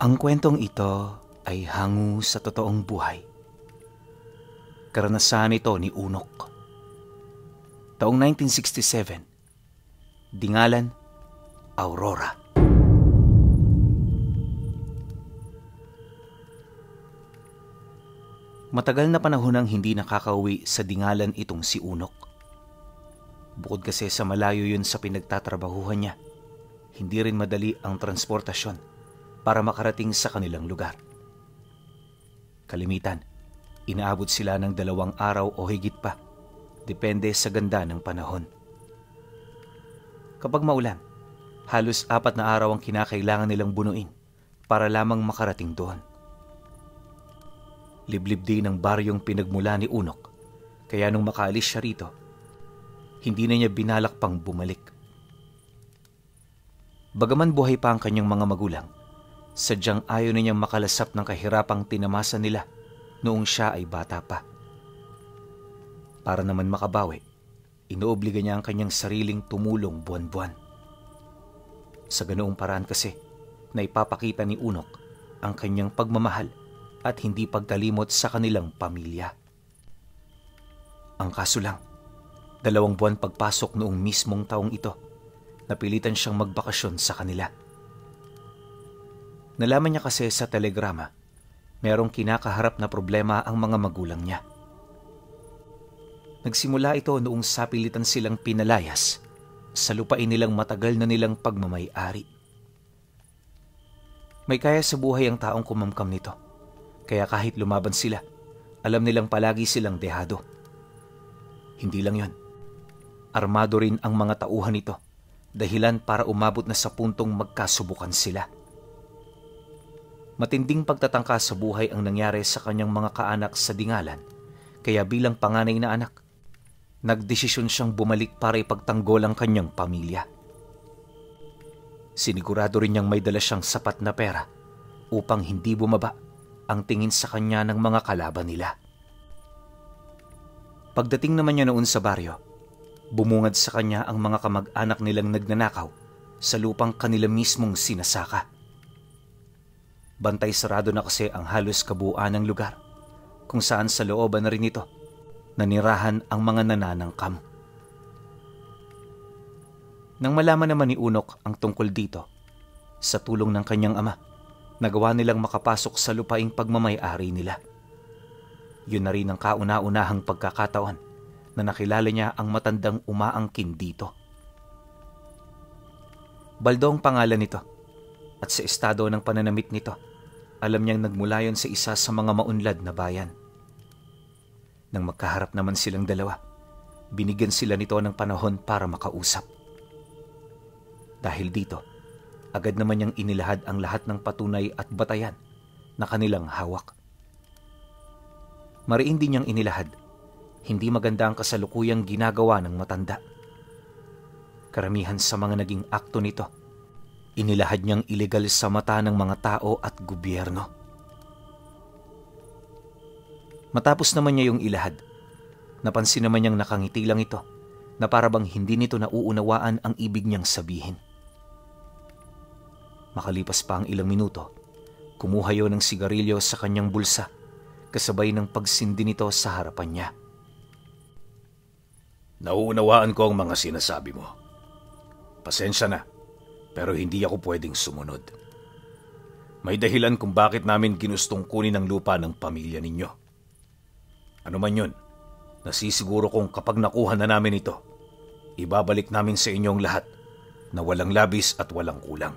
Ang kwentong ito ay hango sa totoong buhay. Karanasan ito ni Unok. Taong 1967, Dingalan, Aurora. Matagal na panahon nang hindi nakakauwi sa Dingalan itong si Unok. Bukod kasi sa malayo yun sa pinagtatrabahuhan niya, hindi rin madali ang transportasyon para makarating sa kanilang lugar. Kalimitan, inaabot sila ng 2 araw o higit pa, depende sa ganda ng panahon. Kapag maulan, halos 4 na araw ang kinakailangan nilang bunuin para lamang makarating doon. Liblib din ang baryong pinagmula ni Unok, kaya nung makaalis siya rito, hindi na niya binalak pang bumalik. Bagaman buhay pa ang kanyang mga magulang, sadyang ayaw na niyang makalasap ng kahirapang tinamasa nila noong siya ay bata pa. Para naman makabawi, inoobliga niya ang kanyang sariling tumulong buwan-buwan. Sa ganoong paraan kasi, naipapakita ni Unok ang kanyang pagmamahal at hindi pagkalimot sa kanilang pamilya. Ang kaso lang, 2 buwan pagpasok noong mismong taong ito, napilitan siyang magbakasyon sa kanila. Nalaman niya kasi sa telegrama, merong kinakaharap na problema ang mga magulang niya. Nagsimula ito noong sapilitan silang pinalayas sa lupain nilang matagal na nilang pagmamay-ari. May kaya sa buhay ang taong kumamkam nito, kaya kahit lumaban sila, alam nilang palagi silang dehado. Hindi lang yon, armado rin ang mga tauhan nito, dahilan para umabot na sa puntong magkasubukan sila. Matinding pagtatangka sa buhay ang nangyari sa kanyang mga kaanak sa Dingalan, kaya bilang panganay na anak, nagdesisyon siyang bumalik para ipagtanggol ang kanyang pamilya. Sinigurado rin niyang may dala siyang sapat na pera upang hindi bumaba ang tingin sa kanya ng mga kalaban nila. Pagdating naman niya noon sa baryo, bumungad sa kanya ang mga kamag-anak nilang nagnanakaw sa lupang kanila mismong sinasaka. Bantay sarado na kasi ang halos kabuuan ng lugar, kung saan sa looban na rin ito nanirahan ang mga nananangkam. Nang malaman naman ni Unok ang tungkol dito, sa tulong ng kanyang ama, nagawa nilang makapasok sa lupaing pagmamay-ari nila. Yun na rin ang kauna-unahang pagkakataon na nakilala niya ang matandang umaangkin dito. Baldo ang pangalan nito, at sa estado ng pananamit nito, alam niyang nagmula yon sa isa sa mga maunlad na bayan. Nang magkaharap naman silang dalawa, binigyan sila nito ng panahon para makausap. Dahil dito, agad naman niyang inilahad ang lahat ng patunay at batayan na kanilang hawak. Mariin din niyang inilahad, hindi maganda ang kasalukuyang ginagawa ng matanda. Karamihan sa mga naging akto nito, inilahad niyang ilegal sa mata ng mga tao at gobyerno. Matapos naman niya yung ilahad, napansin naman niyang nakangiti lang ito na parabang hindi nito nauunawaan ang ibig niyang sabihin. Makalipas pa ang ilang minuto, kumuha yon ng sigarilyo sa kanyang bulsa, kasabay ng pagsindi nito sa harapan niya. Nauunawaan ko ang mga sinasabi mo. Pasensya na, pero hindi ako pwedeng sumunod. May dahilan kung bakit namin ginustong kunin ang lupa ng pamilya ninyo. Ano man yun, nasisiguro kong kapag nakuha na namin ito, ibabalik namin sa inyong lahat na walang labis at walang kulang.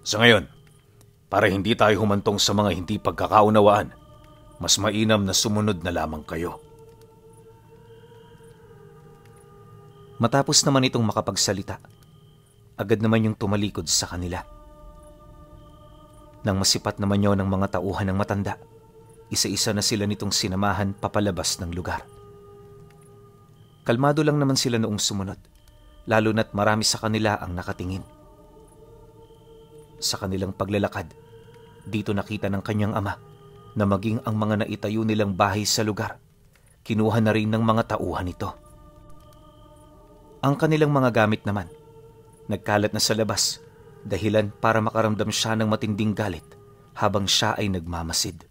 Sa ngayon, para hindi tayo humantong sa mga hindi pagkakaunawaan, mas mainam na sumunod na lamang kayo. Matapos naman itong makapagsalita, agad naman yung tumalikod sa kanila. Nang masipat naman yon ng mga tauhan ng matanda, isa-isa na sila nitong sinamahan papalabas ng lugar. Kalmado lang naman sila noong sumunod, lalo na't marami sa kanila ang nakatingin. Sa kanilang paglalakad, dito nakita ng kanyang ama na maging ang mga naitayo nilang bahay sa lugar, kinuha na rin ng mga tauhan nito. Ang kanilang mga gamit naman, nagkalat na sa labas dahilan para makaramdam siya ng matinding galit habang siya ay nagmamasid.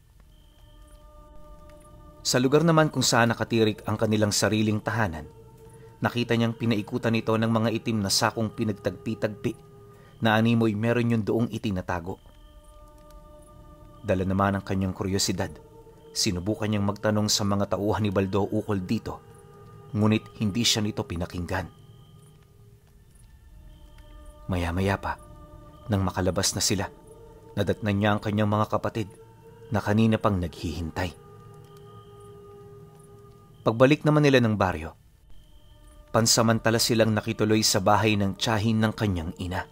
Sa lugar naman kung saan nakatirik ang kanilang sariling tahanan, nakita niyang pinaikutan ito ng mga itim na sakong pinagtagpi-tagpi na animoy meron yung doong itinatago. Dala naman ang kanyang kuryosidad, sinubukan niyang magtanong sa mga tauhan ni Baldo ukol dito, ngunit hindi siya nito pinakinggan. Maya-maya pa, nang makalabas na sila, nadatnan niya ang kanyang mga kapatid na kanina pang naghihintay. Pagbalik naman nila ng baryo, pansamantala silang nakituloy sa bahay ng tiyahin ng kanyang ina.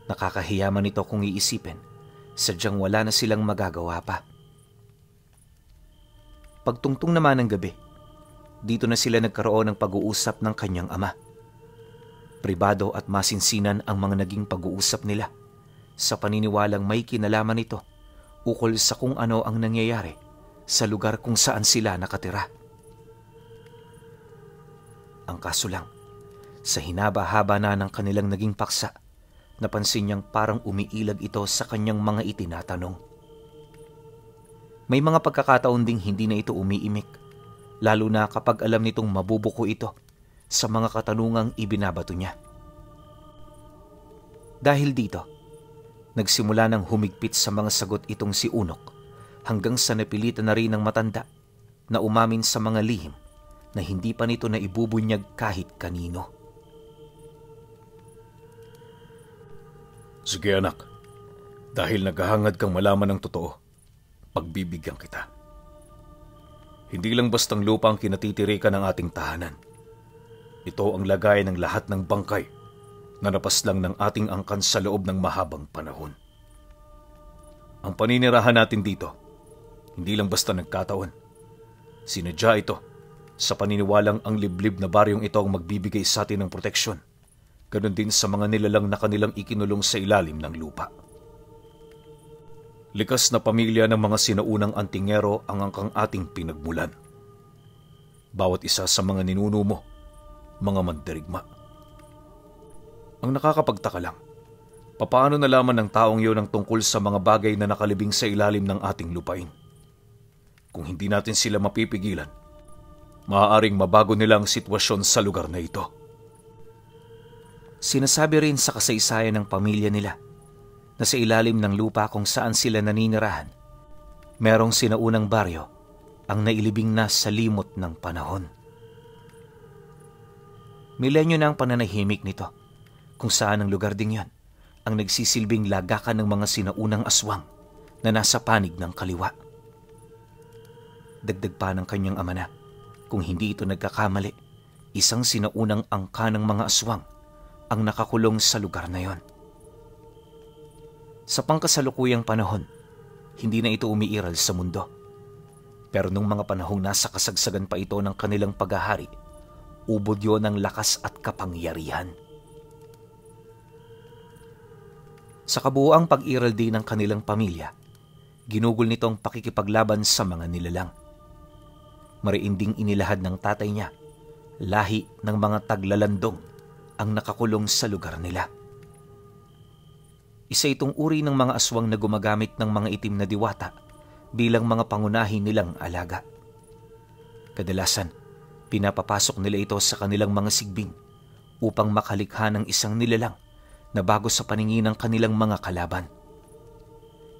Nakakahiya man ito kung iisipin, sadyang wala na silang magagawa pa. Pagtungtong naman ng gabi, dito na sila nagkaroon ng pag-uusap ng kanyang ama. Pribado at masinsinan ang mga naging pag-uusap nila sa paniniwalang may kinalaman nito ukol sa kung ano ang nangyayari sa lugar kung saan sila nakatira. Ang kaso lang, sa hinaba-haba na ng kanilang naging paksa, napansin niyang parang umiilag ito sa kanyang mga itinatanong. May mga pagkakataon ding hindi na ito umiimik, lalo na kapag alam nitong mabubuko ito sa mga katanungang ibinabato niya. Dahil dito, nagsimula ng humigpit sa mga sagot itong si Unok hanggang sa napilitan na rin ng matanda na umamin sa mga lihim na hindi pa nito na ibubunyag kahit kanino. Sige anak, dahil naghahangad kang malaman ng totoo, pagbibigyan kita. Hindi lang bastang lupa ang kinatitirikan ng ating tahanan. Ito ang lagay ng lahat ng bangkay na napaslang ng ating angkan sa loob ng mahabang panahon. Ang paninirahan natin dito, hindi lang basta nagkataon. Sinadya ito sa paniniwalang ang liblib na baryong ito ang magbibigay sa atin ng proteksyon. Ganon din sa mga nilalang na kanilang ikinulong sa ilalim ng lupa. Likas na pamilya ng mga sinaunang antingero ang angkang ating pinagmulan. Bawat isa sa mga ninuno mo, mga mandirigma. Ang nakakapagtaka lang, papaano nalaman ng taong yun ang tungkol sa mga bagay na nakalibing sa ilalim ng ating lupain? Kung hindi natin sila mapipigilan, maaaring mabago nila ang sitwasyon sa lugar na ito. Sinasabi rin sa kasaysayan ng pamilya nila na sa ilalim ng lupa kung saan sila naninirahan, merong sinaunang baryo ang nailibing na sa limot ng panahon. Milenyo na ang pananahimik nito, kung saan ang lugar ding yan ang nagsisilbing lagakan ng mga sinaunang aswang na nasa panig ng kaliwa. Dagdag pa ng kanyang ama na, kung hindi ito nagkakamali, isang sinaunang angka ng mga aswang ang nakakulong sa lugar na yon. Sa pangkasalukuyang panahon, hindi na ito umiiral sa mundo. Pero nung mga panahong nasa kasagsagan pa ito ng kanilang paghahari, ubod yon ng lakas at kapangyarihan. Sa kabuuang pag-iral din ng kanilang pamilya, ginugol nitong pakikipaglaban sa mga nilalang. Mariinding inilahad ng tatay niya, lahi ng mga taglalandong ang nakakulong sa lugar nila. Isa itong uri ng mga aswang na gumagamit ng mga itim na diwata bilang mga pangunahin nilang alaga. Kadalasan, pinapapasok nila ito sa kanilang mga sigbing upang makalikha ng isang nilalang na bago sa paningin ng kanilang mga kalaban.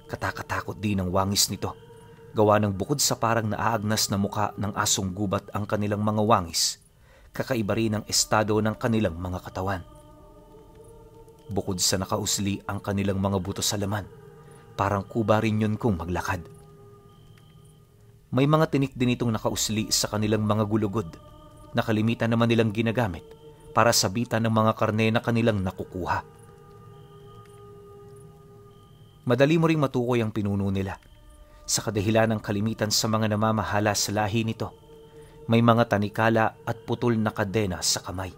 Katakatakot din ang wangis nito, gawa ng bukod sa parang naaagnas na muka ng asong gubat ang kanilang mga wangis, kakaiba rin ang estado ng kanilang mga katawan. Bukod sa nakausli ang kanilang mga buto sa laman, parang kuba rin yun kung maglakad. May mga tinik din itong nakausli sa kanilang mga gulugod na kalimitan naman nilang ginagamit para sabitan ng mga karne na kanilang nakukuha. Madali mo ring matukoy ang pinuno nila sa kadahilan ng kalimitan sa mga namamahala sa lahi nito. May mga tanikala at putol na kadena sa kamay.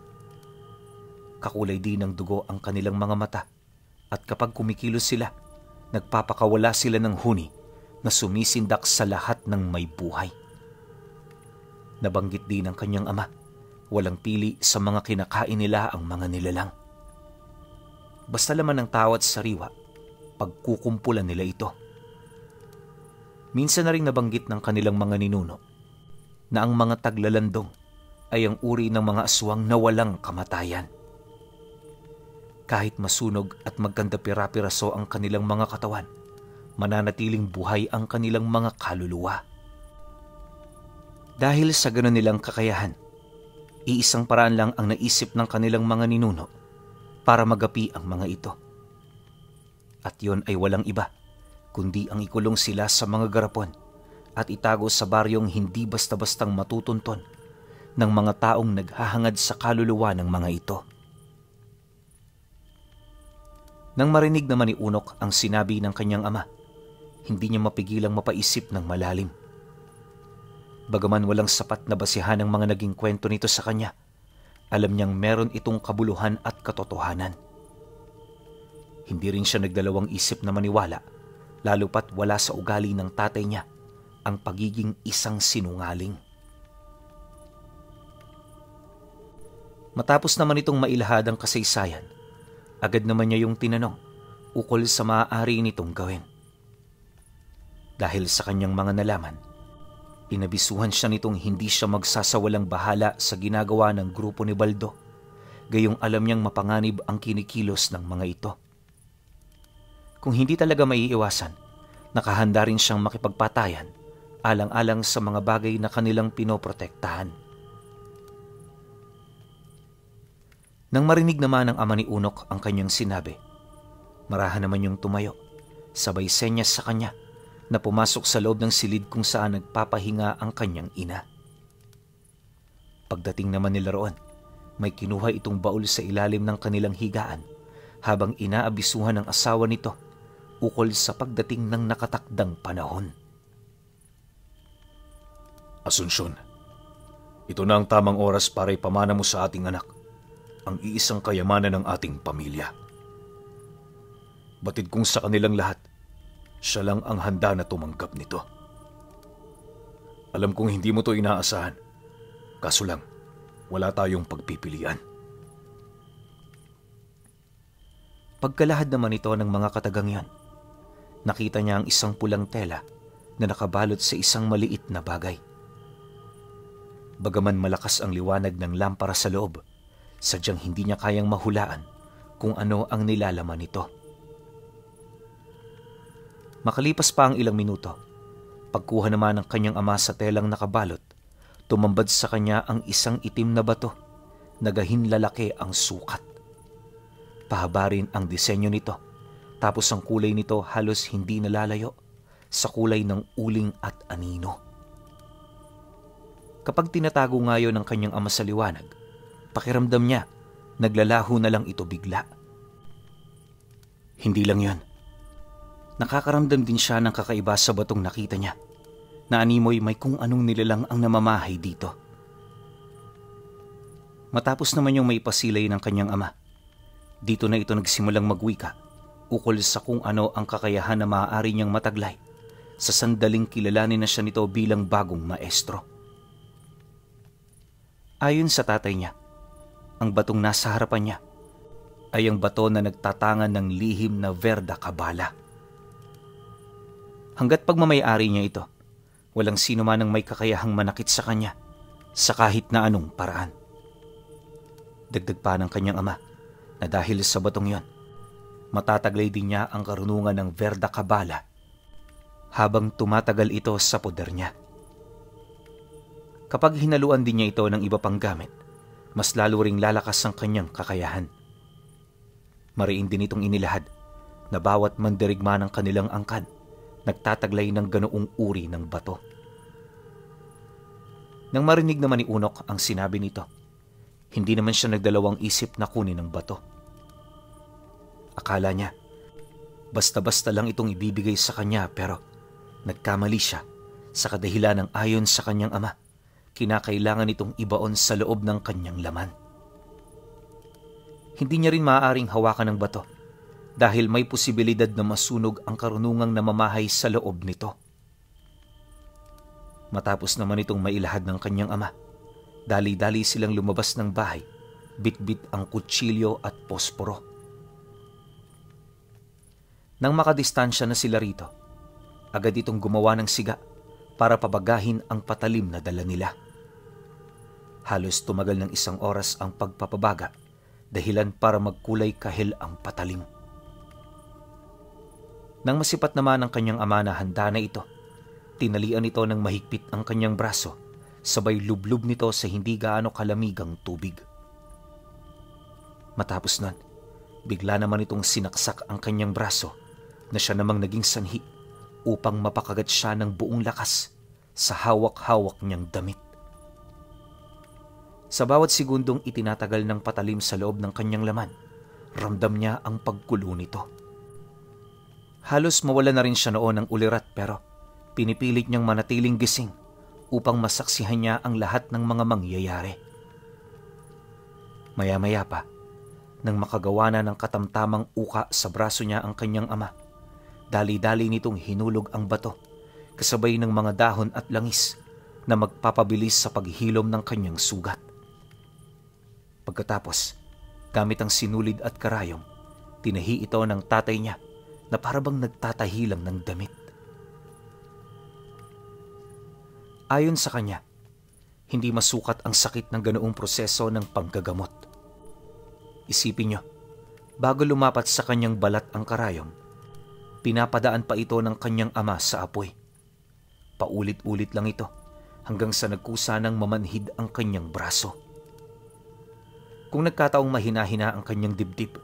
Kakulay din ng dugo ang kanilang mga mata at kapag kumikilos sila, nagpapakawala sila ng huni na sumisindak sa lahat ng may buhay. Nabanggit din ng kanyang ama, walang pili sa mga kinakain nila ang mga nilalang. basta laman ng tao at sariwa, pagkukumpulan nila ito. Minsan na rin nabanggit ng kanilang mga ninuno na ang mga taglalandong ay ang uri ng mga aswang na walang kamatayan. Kahit masunog at magkandapira-piraso ang kanilang mga katawan, mananatiling buhay ang kanilang mga kaluluwa. Dahil sa gano'n nilang kakayahan, iisang paraan lang ang naisip ng kanilang mga ninuno para magapi ang mga ito. At yon ay walang iba, kundi ang ikulong sila sa mga garapon at itago sa baryong hindi basta-bastang matutunton ng mga taong naghahangad sa kaluluwa ng mga ito. Nang marinig naman ni Unok ang sinabi ng kanyang ama, hindi niya mapigilang mapaisip ng malalim. Bagaman walang sapat na basihan ng mga naging kwento nito sa kanya, alam niyang meron itong kabuluhan at katotohanan. Hindi rin siya nagdalawang isip na maniwala, lalo pat wala sa ugali ng tatay niya ang pagiging isang sinungaling. Matapos naman itong mailahad ang kasaysayan, agad naman niya yung tinanong ukol sa maaari nitong gawin. Dahil sa kanyang mga nalaman, inabisuhan siya nitong hindi siya magsasawalang bahala sa ginagawa ng grupo ni Baldo, gayong alam niyang mapanganib ang kinikilos ng mga ito. Kung hindi talaga maiiwasan, nakahanda rin siyang makipagpatayan alang-alang sa mga bagay na kanilang pinoprotektahan. Nang marinig naman ng ama ni Unok ang kanyang sinabi, marahan naman yung tumayo, sabay senyas sa kanya na pumasok sa loob ng silid kung saan nagpapahinga ang kanyang ina. Pagdating naman nila roon, may kinuha itong baul sa ilalim ng kanilang higaan habang inaabisuhan ng asawa nito ukol sa pagdating ng nakatakdang panahon. Asunsyon, ito na ang tamang oras para ipamana mo sa ating anak ang iisang kayamanan ng ating pamilya. Batid kong sa kanilang lahat, siya lang ang handa na tumanggap nito. Alam kong hindi mo to inaasahan, kaso lang, wala tayong pagpipilian. Pagkalahad naman ito ng mga katagang yan, nakita niya ang isang pulang tela na nakabalot sa isang maliit na bagay. Bagaman malakas ang liwanag ng lampara sa loob, sadyang hindi niya kayang mahulaan kung ano ang nilalaman nito. Makalipas pa ang ilang minuto, pagkuha naman ng kanyang ama sa telang nakabalot, tumambad sa kanya ang isang itim na bato na gahin lalaki ang sukat. Pahaba rin ang disenyo nito, tapos ang kulay nito halos hindi nalalayo sa kulay ng uling at anino. Kapag tinatago ngayon ng kanyang ama sa liwanag, pakiramdam niya, naglalaho na lang ito bigla. Hindi lang yon. Nakakaramdam din siya ng kakaiba sa batong nakita niya, na animoy may kung anong nilalang ang namamahay dito. Matapos naman yung may pasilay ng kanyang ama, dito na ito nagsimulang magwika ukol sa kung ano ang kakayahan na maaari niyang mataglay sa sandaling kilalanin na siya nito bilang bagong maestro. Ayon sa tatay niya, ang batong nasa harapan niya ay ang bato na nagtatangan ng lihim na Verda Kabala. Hanggat pagmamayari niya ito, walang sino man ang may kakayahang manakit sa kanya sa kahit na anong paraan. Dagdag pa ng kanyang ama na dahil sa batong yon, matataglay din niya ang karunungan ng Verda Kabala habang tumatagal ito sa poder niya. Kapag hinaluan din niya ito ng iba pang gamit, mas lalo ring lalakas ang kanyang kakayahan. Mariin din itong inilahad na bawat mandirigma ng kanilang angkan nagtataglay ng ganoong uri ng bato. Nang marinig naman ni Unok ang sinabi nito, hindi naman siya nagdalawang isip na kunin ang bato. Akala niya, basta-basta lang itong ibibigay sa kanya pero nagkamali siya sa kadahilan ng ayon sa kanyang ama, kinakailangan itong ibaon sa loob ng kanyang laman. Hindi niya rin maaaring hawakan ng bato dahil may posibilidad na masunog ang karunungang namamahay sa loob nito. Matapos naman itong mailahad ng kanyang ama, dali-dali silang lumabas ng bahay, bitbit ang kutsilyo at posporo. Nang makadistansya na sila rito, agad itong gumawa ng siga para pabagahin ang patalim na dala nila. Halos tumagal ng 1 oras ang pagpapabaga, dahilan para magkulay kahil ang patalim. Nang masipat naman ang kanyang ama na handa na ito, tinalian ito ng mahigpit ang kanyang braso, sabay lublub nito sa hindi gaano kalamigang tubig. Matapos nun, bigla naman itong sinaksak ang kanyang braso na siya namang naging sanhi upang mapakagat siya ng buong lakas sa hawak-hawak niyang damit. Sa bawat segundong itinatagal ng patalim sa loob ng kanyang laman, ramdam niya ang pagkulo nito. Halos mawala na rin siya noon ng ulirat pero pinipilit niyang manatiling gising upang masaksihan niya ang lahat ng mga mangyayari. Maya-maya pa, nang makagawa na ng katamtamang uka sa braso niya ang kanyang ama, dali-dali nitong hinulog ang bato kasabay ng mga dahon at langis na magpapabilis sa paghilom ng kanyang sugat. Pagkatapos, gamit ang sinulid at karayom, tinahi ito ng tatay niya na parabang nagtatahi lang ng damit. Ayon sa kanya, hindi masukat ang sakit ng ganoong proseso ng panggagamot. Isipin niyo, bago lumapat sa kanyang balat ang karayom, pinapadaan pa ito ng kanyang ama sa apoy. Paulit-ulit lang ito hanggang sa nagkusa ng mamanhid ang kanyang braso. Kung nagkataong mahina-hina ang kanyang dibdib,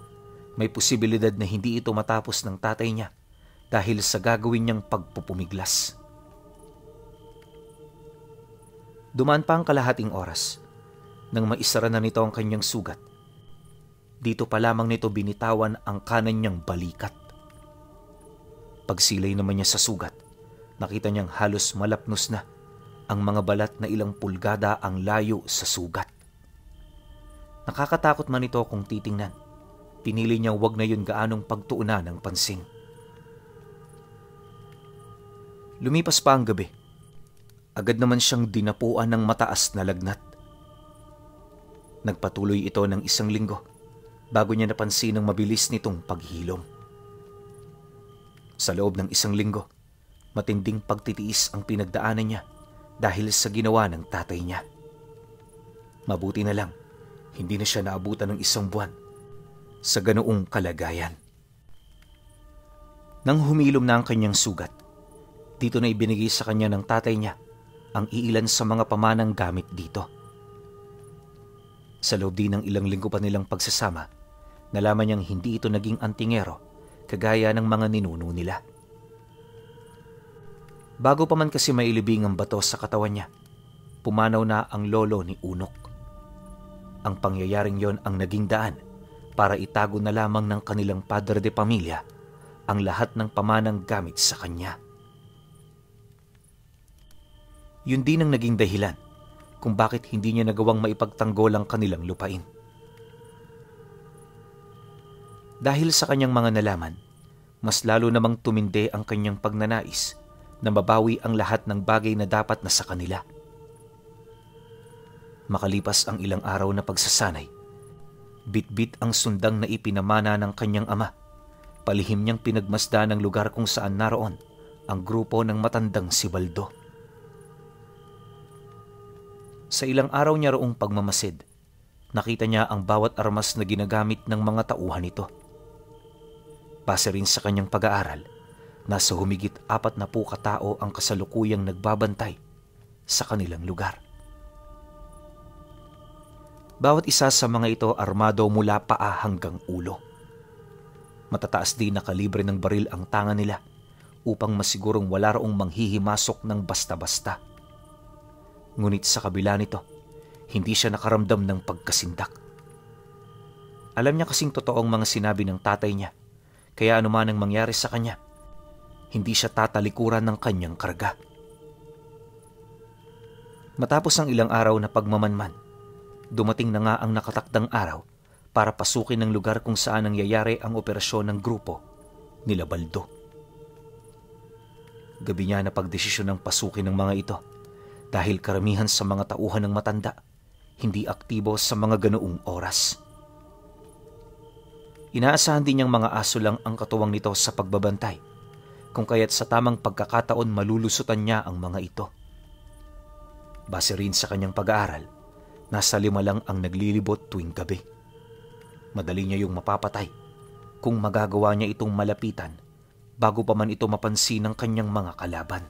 may posibilidad na hindi ito matapos ng tatay niya dahil sa gagawin niyang pagpupumiglas. Dumaan pa ang kalahating oras nang maisara na nito ang kanyang sugat. Dito pa lamang nito binitawan ang kanan niyang balikat. Pagsilay naman niya sa sugat, nakita niyang halos malapnos na ang mga balat na ilang pulgada ang layo sa sugat. Nakakatakot man ito kung titingnan. Pinili niyang wag na yun gaanong pagtuunan ng pansin. Lumipas pa ang gabi. Agad naman siyang dinapuan ng mataas na lagnat. Nagpatuloy ito ng 1 linggo bago niya napansin ang mabilis nitong paghilom. Sa loob ng 1 linggo, matinding pagtitiis ang pinagdaanan niya dahil sa ginawa ng tatay niya. Mabuti na lang, hindi na siya naabutan ng 1 buwan sa ganoong kalagayan. Nang humilom na ang kanyang sugat, dito na ibinigay sa kanya ng tatay niya ang iilan sa mga pamanang gamit dito. Sa loob din ng ilang linggo pa nilang pagsasama, nalaman niyang hindi ito naging antingero kagaya ng mga ninuno nila. Bago pa man kasi mailibing ang bato sa katawan niya, pumanaw na ang lolo ni Unok. Ang pangyayaring yon ang naging daan para itago na lamang ng kanilang padre de pamilya ang lahat ng pamanang gamit sa kanya. Yun din ang naging dahilan kung bakit hindi niya nagawang maipagtanggol ang kanilang lupain. Dahil sa kanyang mga nalaman, mas lalo namang tumindi ang kanyang pagnanais na mabawi ang lahat ng bagay na dapat na sa kanila. Makalipas ang ilang araw na pagsasanay, bit-bit ang sundang na ipinamana ng kanyang ama. Palihim niyang pinagmasdan ang lugar kung saan naroon ang grupo ng matandang si Baldo. Sa ilang araw niya roong pagmamasid, nakita niya ang bawat armas na ginagamit ng mga tauhan nito. Base rin sa kanyang pag-aaral, nasa humigit 40 katao ang kasalukuyang nagbabantay sa kanilang lugar. Bawat isa sa mga ito armado mula paa hanggang ulo. Matataas din na kalibre ng baril ang tanga nila upang masigurong wala raong manghihimasok ng basta-basta. Ngunit sa kabila nito, hindi siya nakaramdam ng pagkasindak. Alam niya kasing totoong mga sinabi ng tatay niya, kaya anuman ang mangyari sa kanya, hindi siya tatalikuran ng kanyang karga. Matapos ang ilang araw na pagmamanman, dumating na nga ang nakatakdang araw para pasukin ang lugar kung saan nangyayari ang operasyon ng grupo nila Baldo. Gabi niya na pagdesisyon ng pasukin ng mga ito dahil karamihan sa mga tauhan ng matanda hindi aktibo sa mga ganoong oras. Inaasahan din niyang mga aso lang ang katuwang nito sa pagbabantay, kung kaya't sa tamang pagkakataon malulusutan niya ang mga ito. Base rin sa kanyang pag-aaral, nasa 5 lang ang naglilibot tuwing gabi. Madali niya yung mapapatay kung magagawa niya itong malapitan bago pa man ito mapansin ng kanyang mga kalaban.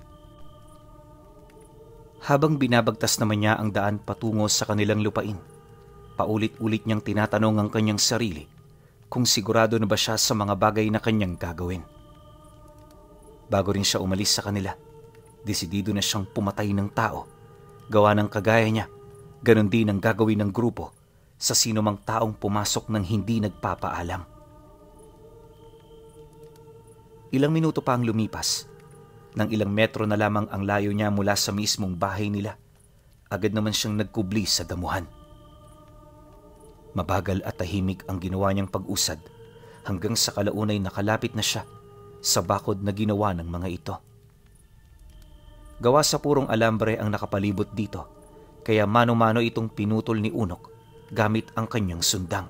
Habang binabagtas naman niya ang daan patungo sa kanilang lupain, paulit-ulit niyang tinatanong ang kanyang sarili kung sigurado na ba siya sa mga bagay na kanyang gagawin. Bago rin siya umalis sa kanila, desidido na siyang pumatay ng tao. Gawa ng kagaya niya, ganon din ang gagawin ng grupo sa sino mang taong pumasok ng hindi nagpapaalam. Ilang minuto pa ang lumipas. Nang ilang metro na lamang ang layo niya mula sa mismong bahay nila, agad naman siyang nagkubli sa damuhan. Mabagal at tahimik ang ginawa niyang pag-usad hanggang sa kalaunay nakalapit na siya sa bakod na ginawa ng mga ito. Gawa sa purong alambre ang nakapalibot dito, kaya mano-mano itong pinutol ni Unok gamit ang kanyang sundang.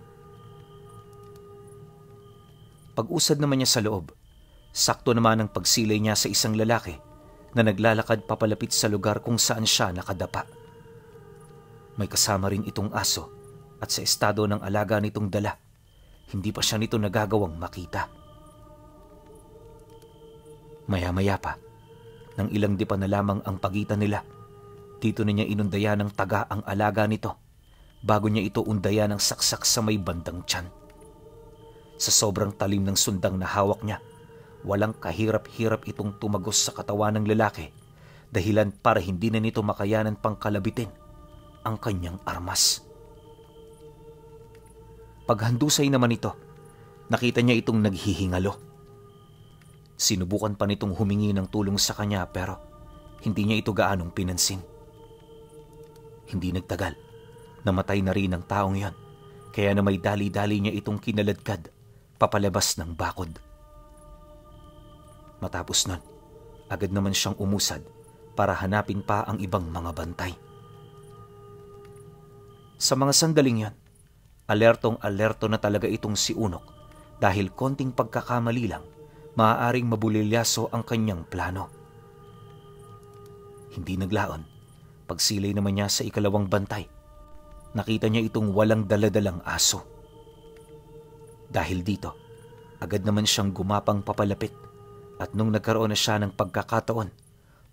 Pag-usad naman niya sa loob, sakto naman ang pagsilay niya sa isang lalaki na naglalakad papalapit sa lugar kung saan siya nakadapa. May kasama rin itong aso at sa estado ng alaga nitong dala, hindi pa siya nito nagagawang makita. Maya-maya pa, nang ilang dipa na lamang ang pagitan nila, dito na niya inundaya ng taga ang alaga nito bago niya ito undaya ng saksak sa may bandang tiyan. Sa sobrang talim ng sundang na hawak niya, walang kahirap-hirap itong tumagos sa katawan ng lalaki, dahilan para hindi na nito makayanan pang kalabitin ang kanyang armas. Paghandusay naman ito, nakita niya itong naghihingalo. Sinubukan pa nitong humingi ng tulong sa kanya pero hindi niya ito gaanong pinansin. Hindi nagtagal, namatay na rin ang taong yon, kaya na may dali-dali niya itong kinaladkad papalabas ng bakod. Matapos nun, agad naman siyang umusad para hanapin pa ang ibang mga bantay. Sa mga sandaling yon, alertong-alerto na talaga itong si Unok dahil konting pagkakamali lang, maaaring mabulilyaso ang kanyang plano. Hindi naglaon, pagsilay naman niya sa ikalawang bantay, nakita niya itong walang daladalang aso. Dahil dito, agad naman siyang gumapang papalapit at nung nagkaroon na siya ng pagkakataon,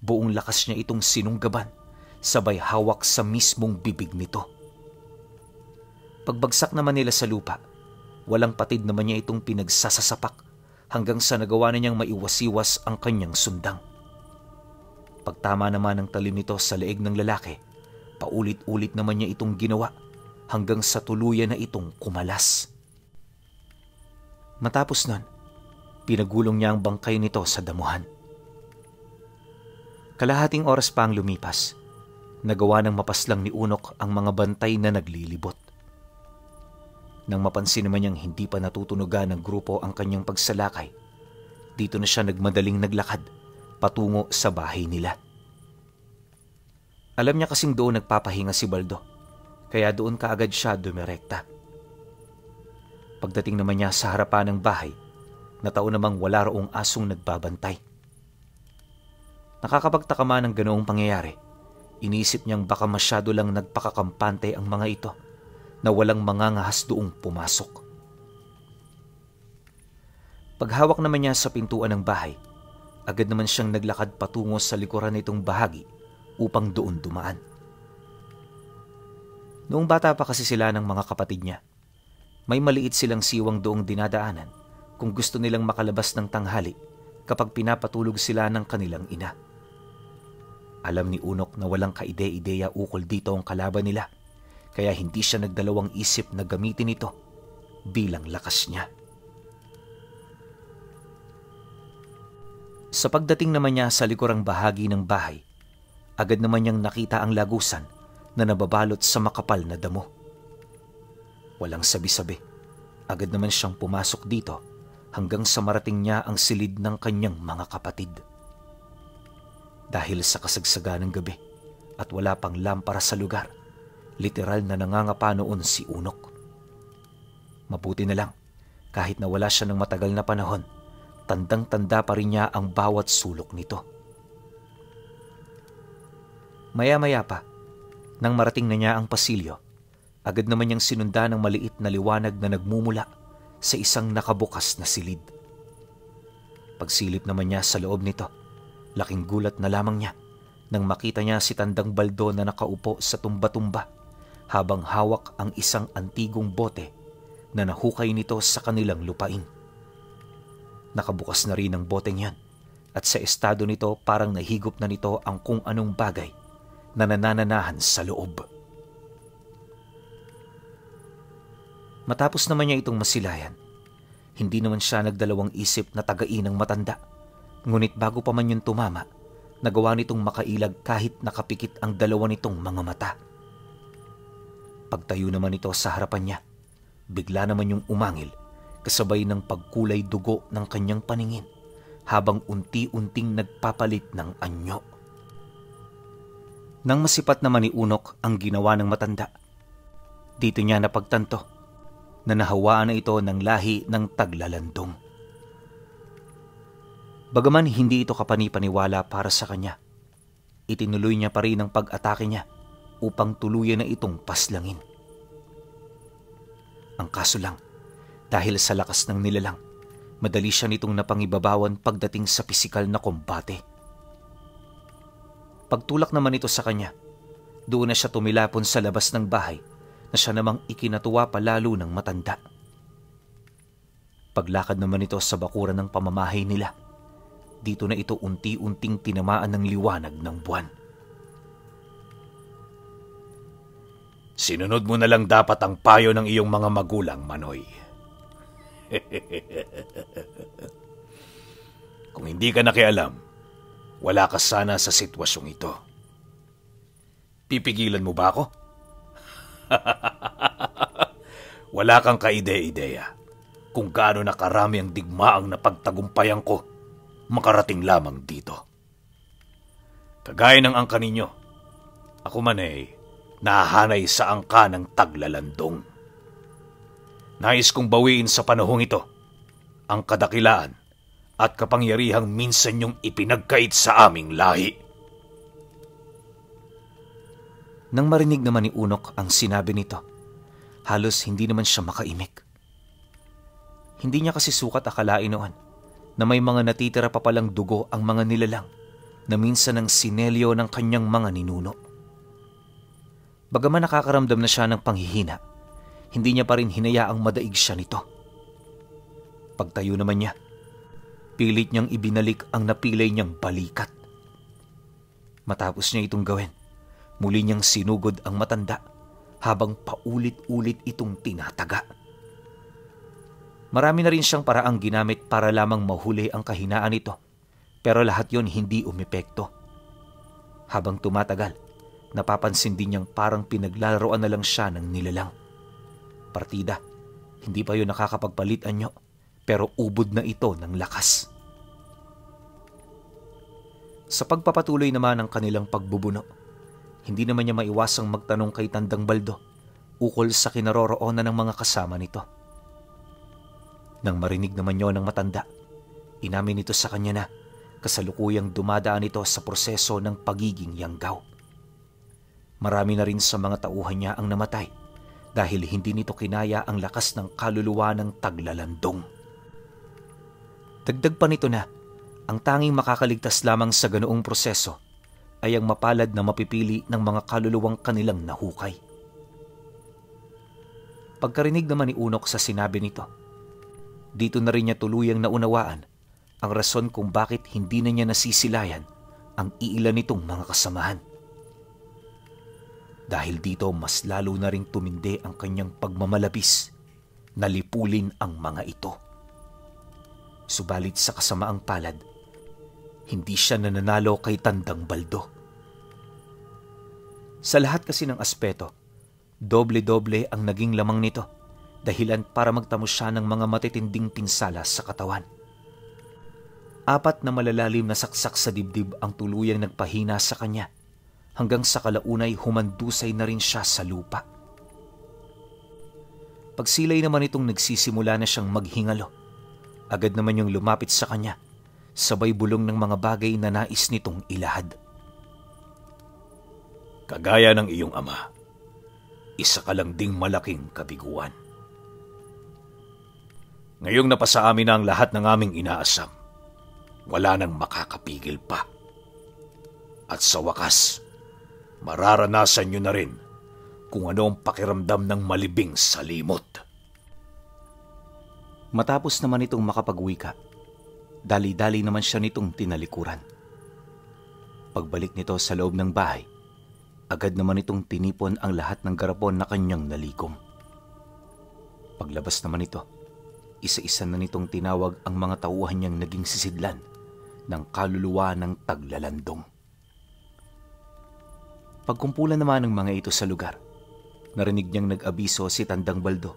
buong lakas niya itong sinunggaban, sabay hawak sa mismong bibig nito. Pagbagsak naman nila sa lupa, walang patid naman niya itong pinagsasasapak hanggang sa nagawa na niyang maiwasiwas ang kanyang sundang. Pagtama naman ng talim nito sa leeg ng lalaki, paulit-ulit naman niya itong ginawa hanggang sa tuluyan na itong kumalas. Matapos nun, pinagulong niya ang bangkay nito sa damuhan. Kalahating oras pa ang lumipas, nagawa ng mapaslang ni Unok ang mga bantay na naglilibot. Nang mapansin naman niyang hindi pa natutunugan ng grupo ang kanyang pagsalakay, dito na siya nagmadaling naglakad patungo sa bahay nila. Alam niya kasing doon nagpapahinga si Baldo, kaya doon kaagad siya dumirekta. Pagdating naman niya sa harapan ng bahay, natao namang wala roong asong nagbabantay. Nakakapagtaka man ang ganoong pangyayari, iniisip niyang baka masyado lang nagpakakampante ang mga ito na walang mangangahas doong pumasok. Paghawak naman niya sa pintuan ng bahay, agad naman siyang naglakad patungo sa likuran nitong bahagi upang doon dumaan. Noong bata pa kasi sila ng mga kapatid niya, may maliit silang siwang doong dinadaanan kung gusto nilang makalabas ng tanghali kapag pinapatulog sila ng kanilang ina. Alam ni Unok na walang kaide-ideya ukol dito ang kalaban nila, kaya hindi siya nagdalawang isip na gamitin ito bilang lakas niya. Sa pagdating naman niya sa likurang bahagi ng bahay, agad naman niyang nakita ang lagusan na nababalot sa makapal na damo. Walang sabi-sabi, agad naman siyang pumasok dito hanggang sa marating niya ang silid ng kanyang mga kapatid. Dahil sa kasagsagan ng gabi at wala pang lampara sa lugar, literal na nangangapa noon si Unok. Mabuti na lang, Kahit na wala siya ng matagal na panahon, tandang-tanda pa rin niya ang bawat sulok nito. Maya-maya pa, nang marating na niya ang pasilyo, agad naman niyang sinunda ng maliit na liwanag na nagmumula sa isang nakabukas na silid. Pagsilip naman niya sa loob nito, laking gulat na lamang niya nang makita niya si Tandang Baldo na nakaupo sa tumba-tumba habang hawak ang isang antigong bote na nahukay nito sa kanilang lupain. Nakabukas na rin ang boteng yan at sa estado nito parang nahigop na nito ang kung anong bagay na nanananahan sa loob. Matapos naman niya itong masilayan, hindi naman siya nagdalawang isip na tagain ng matanda. Ngunit bago pa man yung tumama, nagawa nitong makailag kahit nakapikit ang dalawa nitong mga mata. Pagtayo naman ito sa harapan niya, bigla naman yung umangil kasabay ng pagkulay dugo ng kanyang paningin habang unti-unting nagpapalit ng anyo. Nang masipat naman ni Unok ang ginawa ng matanda, dito niya napagtanto na nahawaan na ito ng lahi ng Taglalandong. Bagaman hindi ito kapani-paniwala para sa kanya, itinuloy niya pa rin ang pag-atake niya upang tuluyan na itong paslangin. Ang kaso lang, dahil sa lakas ng nilalang, madali siya nitong napangibabawan pagdating sa pisikal na kombate. Pagtulak naman ito sa kanya, doon na siya tumilapon sa labas ng bahay na siya namang ikinatuwa pa lalo ng matanda. Paglakad naman ito sa bakuran ng pamamahay nila, dito na ito unti-unting tinamaan ng liwanag ng buwan. Sinunod mo na lang dapat ang payo ng iyong mga magulang, Manoy. Kung hindi ka nakialam, wala ka sana sa sitwasyong ito. Pipigilan mo ba ako? Wala kang kaide-ideya kung gaano na karami ang digmaang napagtagumpayan ko makarating lamang dito. Kagaya ng angka ninyo, ako man ay nahahanay sa angka ng Taglalandong. Nais kong bawiin sa panahong ito ang kadakilaan at kapangyarihang minsan niyong ipinagkait sa aming lahi. Nang marinig naman ni Unok ang sinabi nito, halos hindi naman siya makaimik. Hindi niya kasi sukat akalain noon na may mga natitira pa palang dugo ang mga nilalang na minsan ang sinelyo ng kanyang mga ninuno. Bagaman nakakaramdam na siya ng panghihina, hindi niya pa rin hinayaang madaig siya nito. Pagtayo naman niya, pilit niyang ibinalik ang napilay niyang balikat. Matapos niya itong gawin, muli niyang sinugod ang matanda habang paulit-ulit itong tinataga. Marami na rin siyang paraang ginamit para lamang mahuli ang kahinaan nito, pero lahat yon hindi umepekto. Habang tumatagal, napapansin din niyang parang pinaglalaroan na lang siya ng nilalang. Partida, hindi pa yun nakakapagpalit anyo, pero ubod na ito ng lakas. Sa pagpapatuloy naman ng kanilang pagbubuno, hindi naman niya maiwasang magtanong kay Tandang Baldo ukol sa kinaroroonan ng mga kasama nito. Nang marinig naman niyo ng matanda, inamin nito sa kanya na kasalukuyang dumadaan ito sa proseso ng pagiging yanggaw. Marami na rin sa mga tauhan niya ang namatay dahil hindi nito kinaya ang lakas ng kaluluwa ng Taglalandong. Dagdag pa nito na ang tanging makakaligtas lamang sa ganoong proseso ay ang mapalad na mapipili ng mga kaluluwang kanilang nahukay. Pagkarinig naman ni Unok sa sinabi nito, dito na rin niya tuluyang naunawaan ang rason kung bakit hindi na niya nasisilayan ang iilan nitong mga kasamahan. Dahil dito mas lalo na ring tumindi ang kanyang pagmamalabis na lipulin ang mga ito. Subalit sa kasamaang palad, hindi siya nananalo kay Tandang Baldo. Sa lahat kasi ng aspeto, doble-doble ang naging lamang nito, dahilan para magtamo siya ng mga matitinding pinsala sa katawan. 4 na malalalim na saksak sa dibdib ang tuluyang nagpahina sa kanya, hanggang sa kalaunay humandusay na rin siya sa lupa. Pagsilay naman itong nagsisimula na siyang maghingalo, agad naman yung lumapit sa kanya, sabay bulong ng mga bagay na nais nitong ilahad. Kagaya ng iyong ama, isa ka lang ding malaking kabiguan. Ngayong napasa amin na ang lahat ng aming inaasam, wala nang makakapigil pa. At sa wakas, mararanasan nyo na rin kung ano ang pakiramdam ng malibing sa limot. Matapos naman itong makapagwika, dali-dali naman siya nitong tinalikuran. Pagbalik nito sa loob ng bahay, agad naman itong tinipon ang lahat ng garapon na kanyang nalikom. Paglabas naman ito, isa-isa na nitong tinawag ang mga tauhan niyang naging sisidlan ng kaluluwa ng taglalandong. Pagkumpulan naman ng mga ito sa lugar, narinig niyang nag-abiso si Tandang Baldo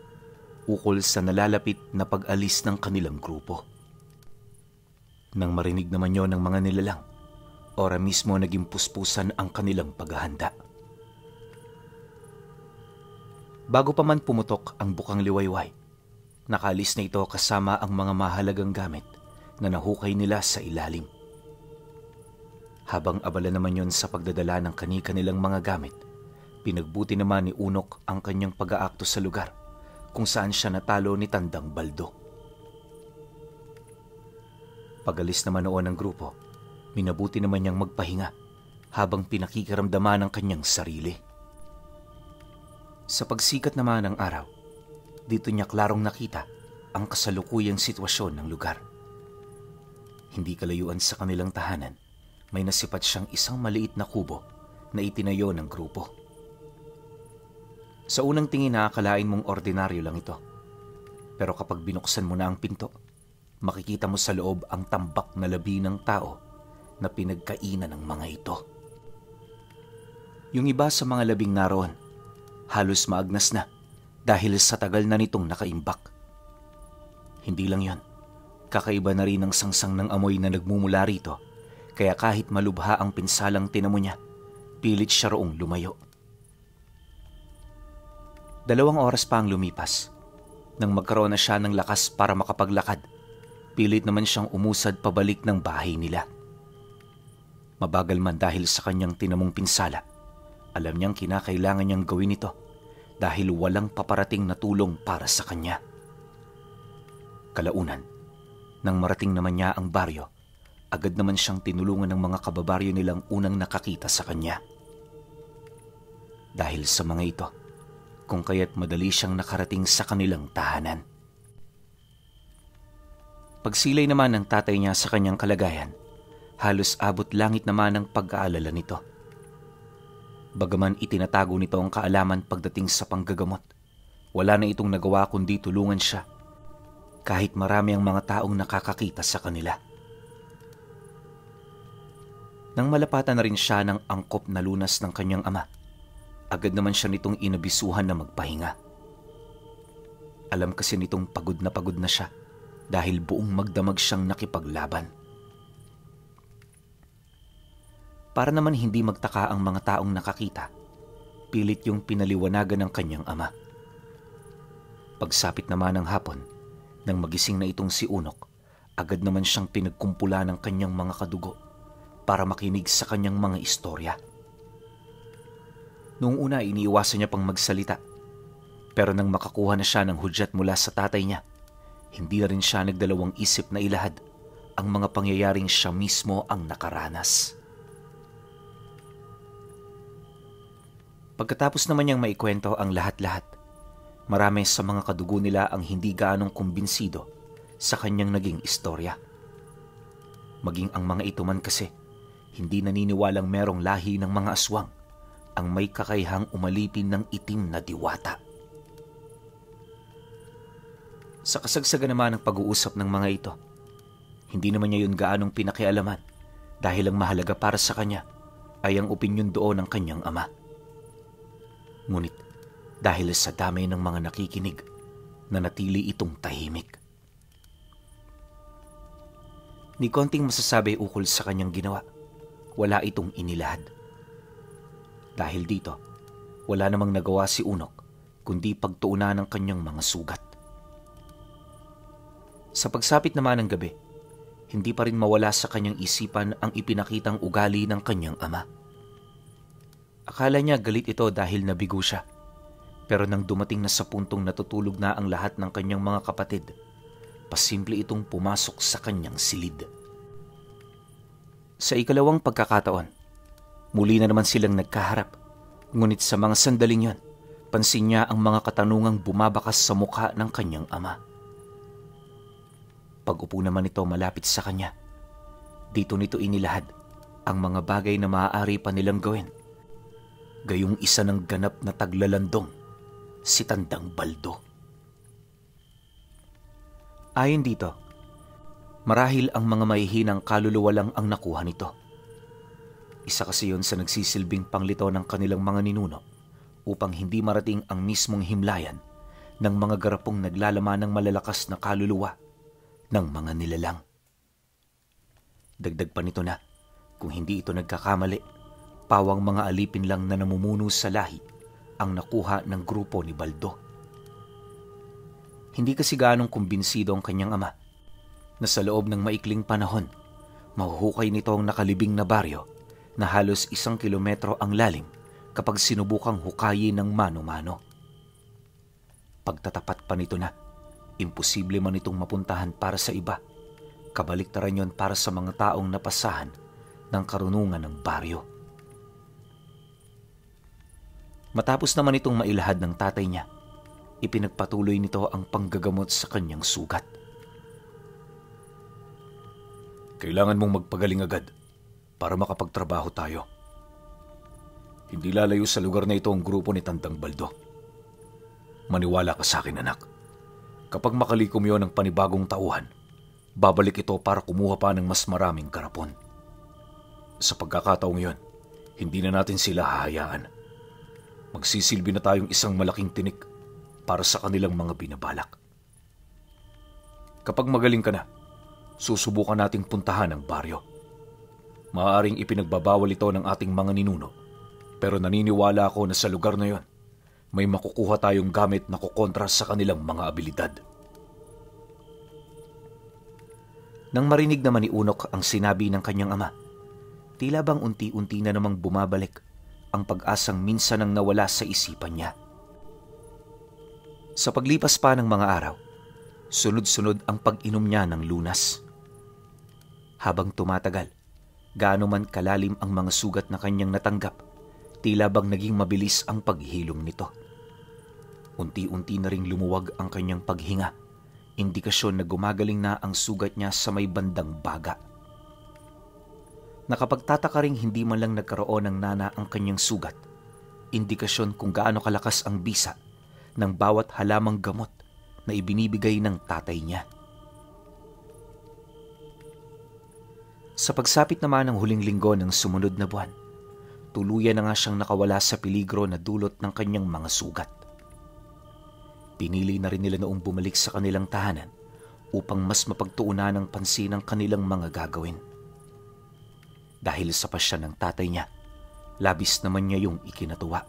ukol sa nalalapit na pag-alis ng kanilang grupo. Nang marinig naman yon ng mga nilalang, ora mismo naging puspusan ang kanilang paghahanda. Bago pa man pumutok ang bukang liwayway, nakalis na ito kasama ang mga mahalagang gamit na nahukay nila sa ilalim. Habang abala naman yon sa pagdadala ng kani-kanilang mga gamit, pinagbuti naman ni Unok ang kanyang pag-aakto sa lugar kung saan siya natalo ni Tandang Baldo. Pagalis naman noon ng grupo, minabuti naman niyang magpahinga habang pinakikiramdaman ang kanyang sarili. Sa pagsikat naman ng araw, dito niya klarong nakita ang kasalukuyang sitwasyon ng lugar. Hindi kalayuan sa kanilang tahanan, may nasipat siyang isang maliit na kubo na itinayo ng grupo. Sa unang tingin nakakalain mong ordinaryo lang ito. Pero kapag binuksan mo na ang pinto, makikita mo sa loob ang tambak na labi ng tao na pinagkainan ng mga ito. Yung iba sa mga labing naroon, halos maagnas na dahil sa tagal na nitong nakaimbak. Hindi lang yon, kakaiba na rin ang sangsang ng amoy na nagmumula rito, kaya kahit malubha ang pinsalang tinamo niya, pilit siya roong lumayo. 2 oras pa ang lumipas. Nang magkaroon na siya ng lakas para makapaglakad, pilit naman siyang umusad pabalik ng bahay nila. Mabagal man dahil sa kanyang tinamong pinsala, alam niyang kinakailangan niyang gawin ito dahil walang paparating na tulong para sa kanya. Kalaunan, nang marating naman niya ang baryo, agad naman siyang tinulungan ng mga kababaryo nilang unang nakakita sa kanya. Dahil sa mga ito, kung kaya't madali siyang nakarating sa kanilang tahanan. Pagsilay naman ng tatay niya sa kanyang kalagayan, halos abot langit naman ang pag-aalala nito. Bagaman itinatago nito ang kaalaman pagdating sa panggagamot, wala na itong nagawa kundi tulungan siya, kahit marami ang mga taong nakakakita sa kanila. Nang malapatan na rin siya ng angkop na lunas ng kanyang ama, agad naman siya nitong inabisuhan na magpahinga. Alam kasi nitong pagod na siya dahil buong magdamag siyang nakipaglaban. Para naman hindi magtaka ang mga taong nakakita, pilit yung pinaliwanagan ng kanyang ama. Pagsapit naman ng hapon, nang magising na itong si Unok, agad naman siyang pinagkumpula ng kanyang mga kadugo para makinig sa kanyang mga istorya. Noong una, iniiwasan niya pang magsalita. Pero nang makakuha na siya ng hudyat mula sa tatay niya, hindi na rin siya nagdalawang isip na ilahad ang mga pangyayaring siya mismo ang nakaranas. Pagkatapos naman niyang maikwento ang lahat-lahat, marami sa mga kadugo nila ang hindi gaanong kumbinsido sa kanyang naging istorya. Maging ang mga ito man kasi, hindi naniniwalang merong lahi ng mga aswang ang may kakayahang umalipin ng itim na diwata. Sa kasagsagan naman ng pag-uusap ng mga ito, hindi naman niya yun gaanong pinakialaman dahil ang mahalaga para sa kanya ay ang opinyon doon ng kanyang ama. Ngunit dahil sa dami ng mga nakikinig, nanatili itong tahimik. Ni konting masasabi ukol sa kanyang ginawa, wala itong inilahad. Dahil dito, wala namang nagawa si Unok kundi pagtuunan ng kanyang mga sugat. Sa pagsapit naman ng gabi, hindi pa rin mawala sa kanyang isipan ang ipinakitang ugali ng kanyang ama. Akala niya galit ito dahil nabigo siya. Pero nang dumating na sa puntong natutulog na ang lahat ng kanyang mga kapatid, pasimple itong pumasok sa kanyang silid. Sa ikalawang pagkakataon, muli na naman silang nagkaharap. Ngunit sa mga sandaling yon, pansin niya ang mga katanungang bumabakas sa mukha ng kanyang ama. Pag-upo naman ito malapit sa kanya, dito nito inilahad ang mga bagay na maaari pa nilang gawin. Gayong isa ng ganap na taglalandong, si Tandang Baldo. Ayon dito, marahil ang mga mahihinang kaluluwa lang ang nakuha nito. Isa kasi yun sa nagsisilbing panglito ng kanilang mga ninuno upang hindi marating ang mismong himlayan ng mga garapong naglalaman ng malalakas na kaluluwa ng mga nilalang. Dagdag pa nito na, kung hindi ito nagkakamali, pawang mga alipin lang na namumuno sa lahi ang nakuha ng grupo ni Baldo. Hindi kasi ganong kumbinsido ang kanyang ama na sa loob ng maikling panahon, mahuhukay nito ang nakalibing na baryo na halos 1 kilometro ang lalim kapag sinubukang hukayin ng mano-mano. Pagtatapat pa nito na, imposible man itong mapuntahan para sa iba, kabaliktaran yon para sa mga taong napasahan ng karunungan ng baryo. Matapos naman itong mailahad ng tatay niya, ipinagpatuloy nito ang panggagamot sa kanyang sugat. Kailangan mong magpagaling agad para makapagtrabaho tayo. Hindi lalayo sa lugar na ito ang grupo ni Tandang Baldo. Maniwala ka sa akin, anak. Kapag makalikom yon ng panibagong tauhan, babalik ito para kumuha pa ng mas maraming garapon. Sa pagkakataong yon, hindi na natin sila hahayaan. Magsisilbi na tayong isang malaking tinik para sa kanilang mga binabalak. Kapag magaling ka na, susubukan nating puntahan ang baryo. Maaaring ipinagbabawal ito ng ating mga ninuno, pero naniniwala ako na sa lugar na yon, may makukuha tayong gamit na kukontra sa kanilang mga abilidad. Nang marinig naman ni Unok ang sinabi ng kanyang ama, tila bang unti-unti na namang bumabalik ang pag-asang minsan nang nawala sa isipan niya. Sa paglipas pa ng mga araw, sunod-sunod ang pag-inom niya ng lunas. Habang tumatagal, gaano man kalalim ang mga sugat na kanyang natanggap, tila bang naging mabilis ang paghilom nito. Unti-unti na ring lumuwag ang kanyang paghinga, indikasyon na gumagaling na ang sugat niya sa may bandang baga. Nakapagtataka ring hindi man lang nagkaroon ng nana ang kanyang sugat, indikasyon kung gaano kalakas ang bisa ng bawat halamang gamot na ibinibigay ng tatay niya. Sa pagsapit naman ng huling linggo ng sumunod na buwan, tuluyan na nga siyang nakawala sa peligro na dulot ng kanyang mga sugat. Pinili na rin nila noong bumalik sa kanilang tahanan upang mas mapagtuunan ng pansin ang kanilang mga gagawin. Dahil sa pasya ng tatay niya, labis naman niya yung ikinatuwa.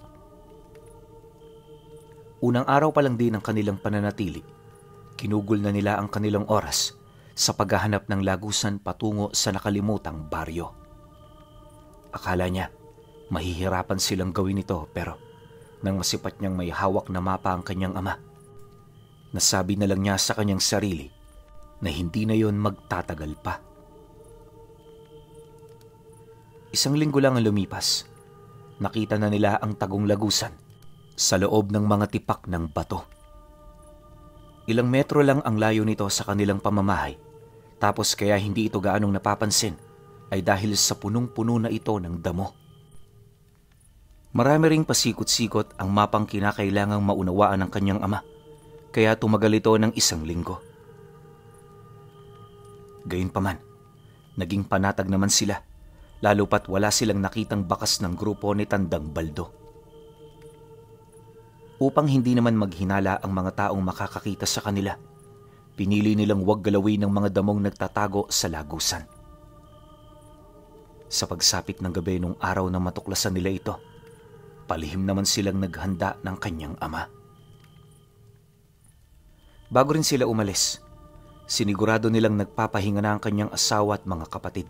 Unang araw pa lang din ng kanilang pananatili, kinugol na nila ang kanilang oras sa paghahanap ng lagusan patungo sa nakalimutang baryo. Akala niya, mahihirapan silang gawin ito, pero nang masipat niyang may hawak na mapa ang kanyang ama, nasabi na lang niya sa kanyang sarili na hindi na yon magtatagal pa. 1 linggo lang ang lumipas, nakita na nila ang tagong lagusan sa loob ng mga tipak ng bato. Ilang metro lang ang layo nito sa kanilang pamamahay, tapos kaya hindi ito gaanong napapansin ay dahil sa punong-puno na ito ng damo. Marami ring pasikot-sikot ang mapang kinakailangang maunawaan ng kanyang ama, kaya tumagal ito ng 1 linggo. Gayunpaman, naging panatag naman sila, lalo pat wala silang nakitang bakas ng grupo ni Tandang Baldo. Upang hindi naman maghinala ang mga taong makakakita sa kanila, pinili nilang huwag galawin ng mga damong nagtatago sa lagusan. Sa pagsapit ng gabi nung araw na matuklasan nila ito, palihim naman silang naghanda ng kanyang ama. Bago rin sila umalis, sinigurado nilang nagpapahinga na ang kanyang asawa at mga kapatid.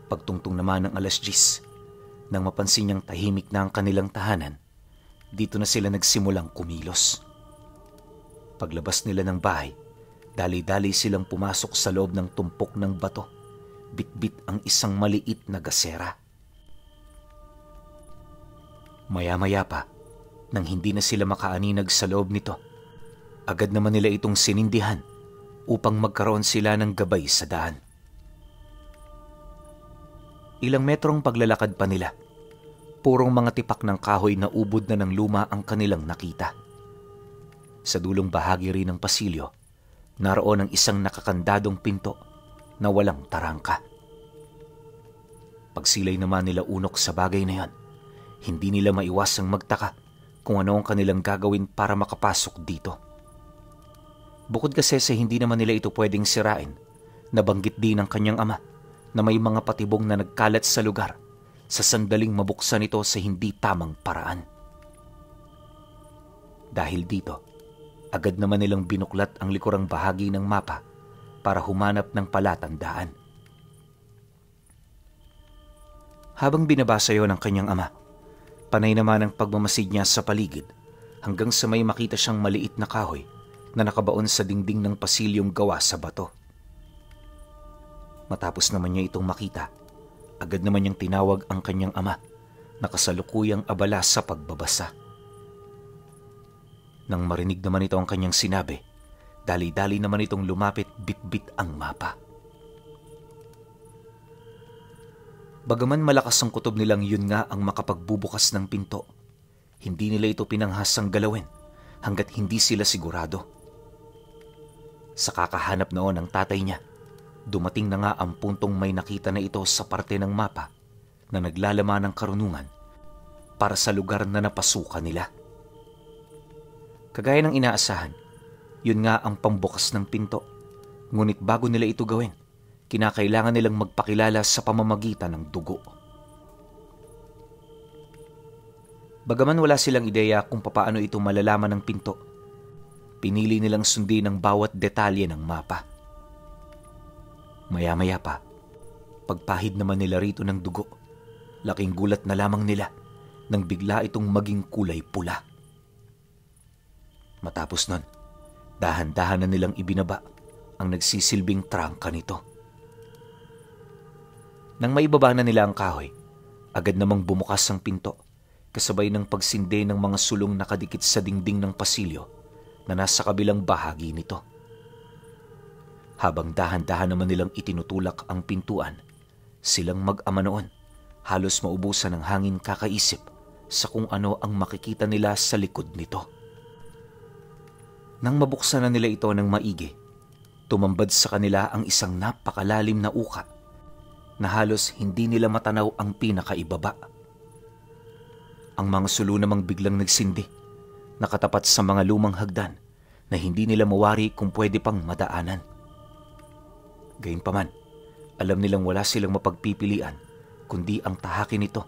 Pagtungtong naman ng 10:00, nang mapansin niyang tahimik na ang kanilang tahanan, dito na sila nagsimulang kumilos. Paglabas nila ng bahay, dali-dali silang pumasok sa loob ng tumpok ng bato, bitbit ang isang maliit na gasera. Maya-maya pa, nang hindi na sila makaaninag sa loob nito, agad naman nila itong sinindihan upang magkaroon sila ng gabay sa daan. Ilang metrong paglalakad pa nila, purong mga tipak ng kahoy na ubod na ng luma ang kanilang nakita. Sa dulong bahagi rin ng pasilyo, naroon ang isang nakakandadong pinto na walang tarangka. Pagsilay naman nila unok sa bagay na yon, hindi nila maiwasang magtaka kung ano ang kanilang gagawin para makapasok dito. Bukod kasi sa hindi naman nila ito pwedeng sirain, nabanggit din ng kanyang ama na may mga patibong na nagkalat sa lugar sa sandaling mabuksan ito sa hindi tamang paraan. Dahil dito, agad naman nilang binuklat ang likurang bahagi ng mapa para humanap ng palatandaan. Habang binabasa yon ng kanyang ama, panay naman ang pagmamasid niya sa paligid hanggang sa may makita siyang maliit na kahoy na nakabaon sa dingding ng pasilyong gawa sa bato. Matapos naman niya itong makita, agad naman niyang tinawag ang kanyang ama na kasalukuyang abala sa pagbabasa. Nang marinig naman ito ang kanyang sinabi, dali-dali naman itong lumapit bitbit ang mapa. Bagaman malakas ang kutob nilang yun nga ang makapagbubukas ng pinto, hindi nila ito pinanghasang galawin hanggat hindi sila sigurado. Sa kakahanap noon ng tatay niya, dumating na nga ang puntong may nakita na ito sa parte ng mapa na naglalaman ng karunungan para sa lugar na napasukan nila. Kagaya ng inaasahan, yun nga ang pambukas ng pinto. Ngunit bago nila ito gawin, kinakailangan nilang magpakilala sa pamamagitan ng dugo. Bagaman wala silang ideya kung papaano ito malalaman ng pinto, pinili nilang sundin ang bawat detalye ng mapa. Maya-maya pa, pagpahid naman nila rito ng dugo, laking gulat na lamang nila nang bigla itong maging kulay pula. Matapos nun, dahan-dahan na nilang ibinaba ang nagsisilbing trangka nito. Nang maibaba na nila ang kahoy, agad namang bumukas ang pinto, kasabay ng pagsinde ng mga sulong nakadikit sa dingding ng pasilyo na nasa kabilang bahagi nito. Habang dahan-dahan naman nilang itinutulak ang pintuan, silang mag-ama noon, halos maubusan ng hangin kakaisip sa kung ano ang makikita nila sa likod nito. Nang mabuksan na nila ito ng maigi, tumambad sa kanila ang isang napakalalim na uka na halos hindi nila matanaw ang pinakaibaba. Ang mga sulo namang biglang nagsindi, nakatapat sa mga lumang hagdan na hindi nila mawari kung pwede pang madaanan. Gayunpaman, alam nilang wala silang mapagpipilian kundi ang tahakin nito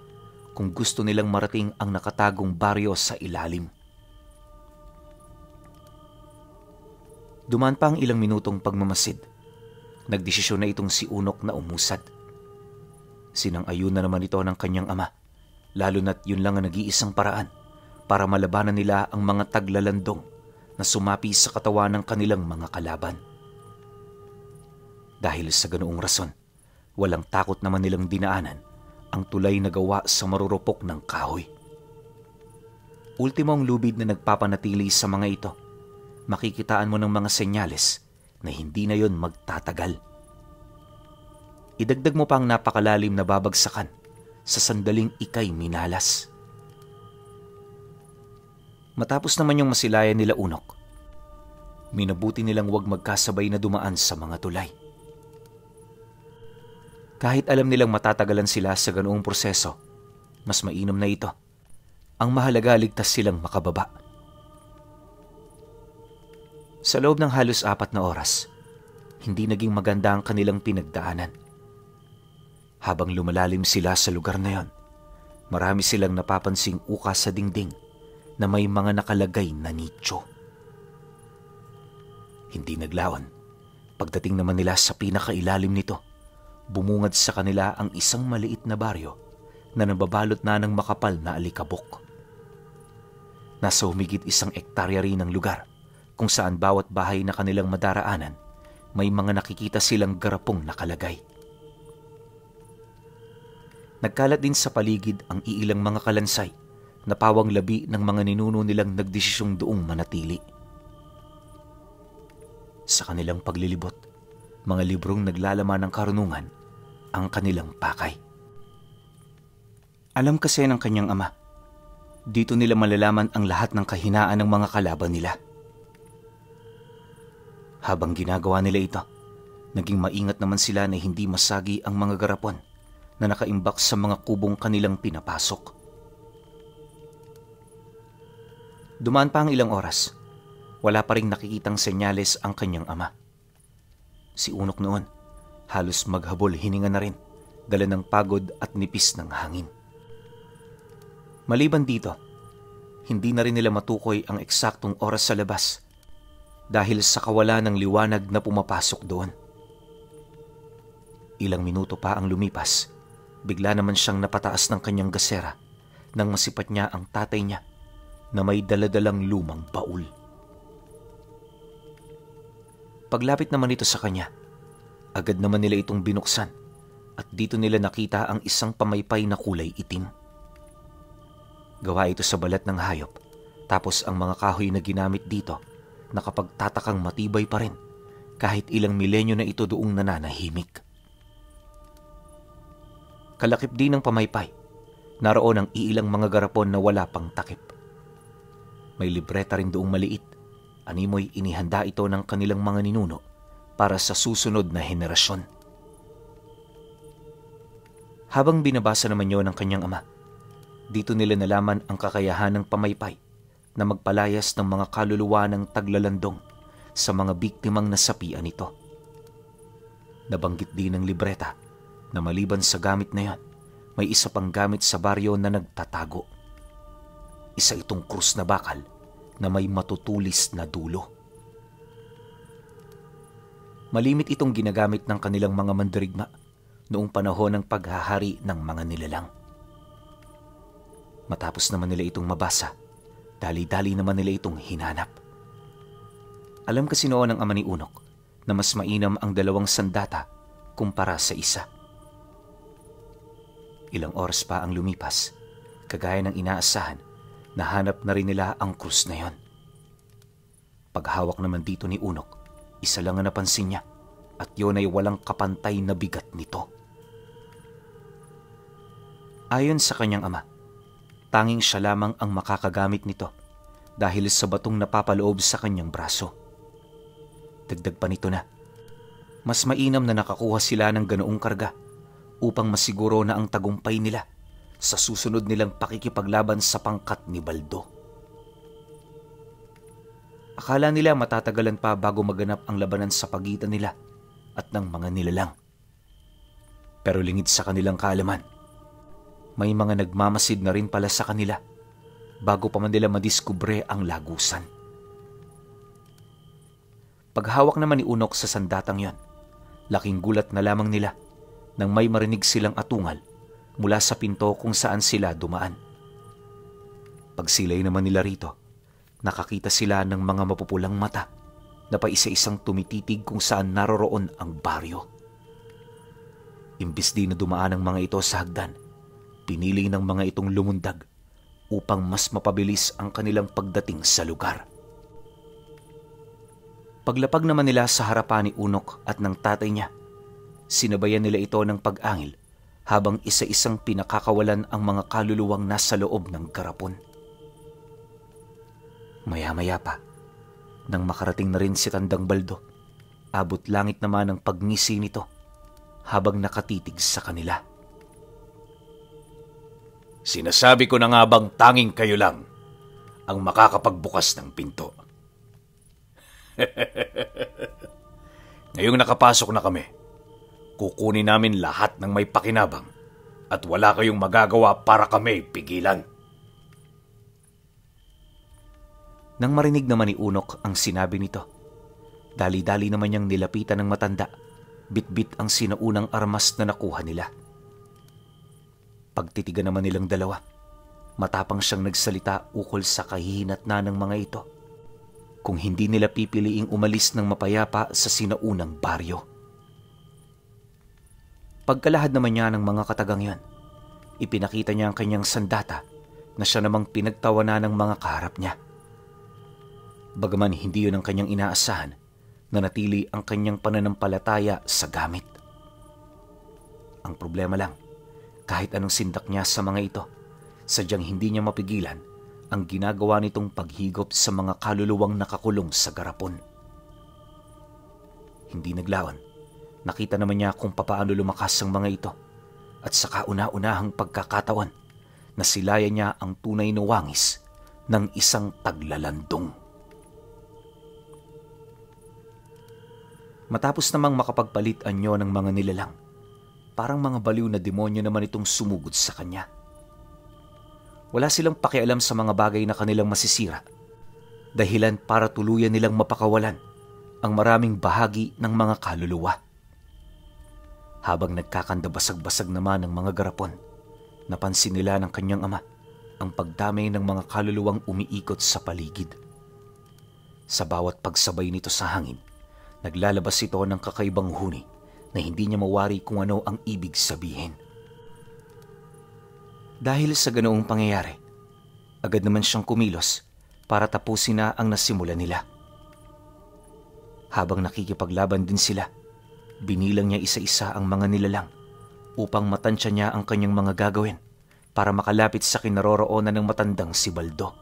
kung gusto nilang marating ang nakatagong baryo sa ilalim. Dumaan pa ang ilang minutong pagmamasid. Nagdesisyon na itong si Unok na umusad. Sinang-ayon na naman ito ng kanyang ama, lalo na't yun lang ang nag-iisang paraan para malabanan nila ang mga taglalandong na sumapi sa katawan ng kanilang mga kalaban. Dahil sa ganoong rason, walang takot naman nilang dinaanan ang tulay na gawa sa marurupok ng kahoy. Ultimo ang lubid na nagpapanatili sa mga ito. Makikitaan mo ng mga senyales na hindi na yon magtatagal. Idagdag mo pa ang napakalalim na babagsakan sa sandaling ikay minalas. Matapos naman yung masilayan nila Unok, minabuti nilang huwag magkasabay na dumaan sa mga tulay. Kahit alam nilang matatagalan sila sa ganoong proseso, mas mainam na ito. Ang mahalaga, ligtas silang makababa. Sa loob ng halos 4 na oras, hindi naging maganda ang kanilang pinagdaanan. Habang lumalalim sila sa lugar na yon, marami silang napapansing uka sa dingding na may mga nakalagay na nicho. Hindi naglaon. Pagdating naman nila sa pinakailalim nito, bumungad sa kanila ang isang maliit na baryo na nababalot na ng makapal na alikabok. Nasa humigit 1 hektarya rin ng lugar kung saan bawat bahay na kanilang madaraanan may mga nakikita silang garapong nakalagay. Nagkalat din sa paligid ang iilang mga kalansay na pawang labi ng mga ninuno nilang nagdesisyong doong manatili. Sa kanilang paglilibot, mga librong naglalaman ng karunungan ang kanilang pakay. Alam kasi ng kanyang ama, dito nila malalaman ang lahat ng kahinaan ng mga kalaban nila. Habang ginagawa nila ito, naging maingat naman sila na hindi masagi ang mga garapon na nakaimbak sa mga kubong kanilang pinapasok. Dumaan pa ang ilang oras, wala pa ring nakikitang senyales ang kanyang ama. Si Unok noon, halos maghabol hininga na rin, dala ng pagod at nipis ng hangin. Maliban dito, hindi na rin nila matukoy ang eksaktong oras sa labas dahil sa kawalan ng liwanag na pumapasok doon. Ilang minuto pa ang lumipas, bigla naman siyang napataas ng kanyang gasera nang masipat niya ang tatay niya na may daladalang lumang baul. Paglapit naman ito sa kanya, agad naman nila itong binuksan at dito nila nakita ang isang pamaypay na kulay itim. Gawa ito sa balat ng hayop, tapos ang mga kahoy na ginamit dito nakapagtatakang matibay pa rin kahit ilang milenyo na ito doong nananahimik. Kalakip din ng pamaypay, naroon ang iilang mga garapon na wala pang takip. May libreta rin doong maliit, animoy inihanda ito ng kanilang mga ninuno para sa susunod na henerasyon. Habang binabasa naman yun ng kanyang ama, dito nila nalaman ang kakayahan ng pamaypay na magpalayas ng mga kaluluwa ng taglalandong sa mga biktimang nasapian nito. Nabanggit din ng libreta na maliban sa gamit na yon, may isa pang gamit sa baryo na nagtatago. Isa itong krus na bakal na may matutulis na dulo. Malimit itong ginagamit ng kanilang mga mandirigma noong panahon ng paghahari ng mga nilalang. Matapos naman nila itong mabasa, dali-dali naman nila itong hinanap. Alam kasi noon ng ama ni Unok na mas mainam ang 2 sandata kumpara sa isa. Ilang oras pa ang lumipas, kagaya ng inaasahan, nahanap na rin nila ang krus na yon. Paghawak naman dito ni Unok, isa lang ang napansin niya at yun ay walang kapantay na bigat nito. Ayon sa kanyang ama, tanging siya lamang ang makakagamit nito dahil sa batong napapaloob sa kanyang braso. Dagdag pa nito na, mas mainam na nakakuha sila ng ganoong karga upang masiguro na ang tagumpay nila sa susunod nilang pakikipaglaban sa pangkat ni Baldo. Akala nila matatagalan pa bago maganap ang labanan sa pagitan nila at ng mga nilalang. Pero lingid sa kanilang kaalaman, may mga nagmamasid na rin pala sa kanila bago pa man nila madiskubre ang lagusan. Paghawak naman ni Unok sa sandatang yon, laking gulat na lamang nila nang may marinig silang atungal mula sa pinto kung saan sila dumaan. Pagsilay naman nila rito, nakakita sila ng mga mapupulang mata na paisa-isang tumititig kung saan naroroon ang baryo. Imbis di na dumaan ang mga ito sa hagdan, pinili ng mga itong lumundag upang mas mapabilis ang kanilang pagdating sa lugar. Paglapag naman nila sa harapan ni Unok at ng tatay niya, sinabayan nila ito ng pag-angil habang isa-isang pinakakawalan ang mga kaluluwang nasa loob ng garapon. Maya-maya pa, nang makarating na rin si Tandang Baldo, abot langit naman ang pagngisi nito habang nakatitig sa kanila. Sinasabi ko na nga bang tanging kayo lang ang makakapagbukas ng pinto. Ngayong nakapasok na kami, kukunin namin lahat ng may pakinabang at wala kayong magagawa para kami pigilan. Nang marinig naman ni Unok ang sinabi nito, Dali-dali naman niyang nilapitan ng matanda, bitbit ang sinaunang armas na nakuha nila. Pagtitigan naman nilang dalawa, matapang siyang nagsalita ukol sa kahihinatnan ng mga ito kung hindi nila pipiliing umalis ng mapayapa sa sinaunang baryo. Pagkalahad naman niya ng mga katagang yan, ipinakita niya ang kanyang sandata na siya namang pinagtawanan ng mga kaharap niya. Bagaman hindi yun ang kanyang inaasahan, nanatili ang kanyang pananampalataya sa gamit. Ang problema lang, kahit anong sindak niya sa mga ito, sadyang hindi niya mapigilan ang ginagawa nitong paghigop sa mga kaluluwang nakakulong sa garapon. Hindi naglaon, nakita naman niya kung papaano lumakas ang mga ito at sa kauna-unahang pagkakataon nasilayan niya ang tunay na wangis ng isang taglalandong. Matapos namang makapagpalit anyo ng mga nilalang, parang mga baliw na demonyo naman itong sumugod sa kanya. Wala silang pakialam sa mga bagay na kanilang masisira, dahilan para tuluyan nilang mapakawalan ang maraming bahagi ng mga kaluluwa. Habang nagkakandabasag-basag naman ng mga garapon, napansin nila ng kanyang ama ang pagdamay ng mga kaluluwang umiikot sa paligid. Sa bawat pagsabay nito sa hangin, naglalabas ito ng kakaibang huni na hindi niya mawari kung ano ang ibig sabihin. Dahil sa ganoong pangyayari, agad naman siyang kumilos para tapusin na ang nasimula nila. Habang nakikipaglaban din sila, binilang niya isa-isa ang mga nilalang upang matansya niya ang kanyang mga gagawin para makalapit sa kinaroroonan ng matandang si Baldo.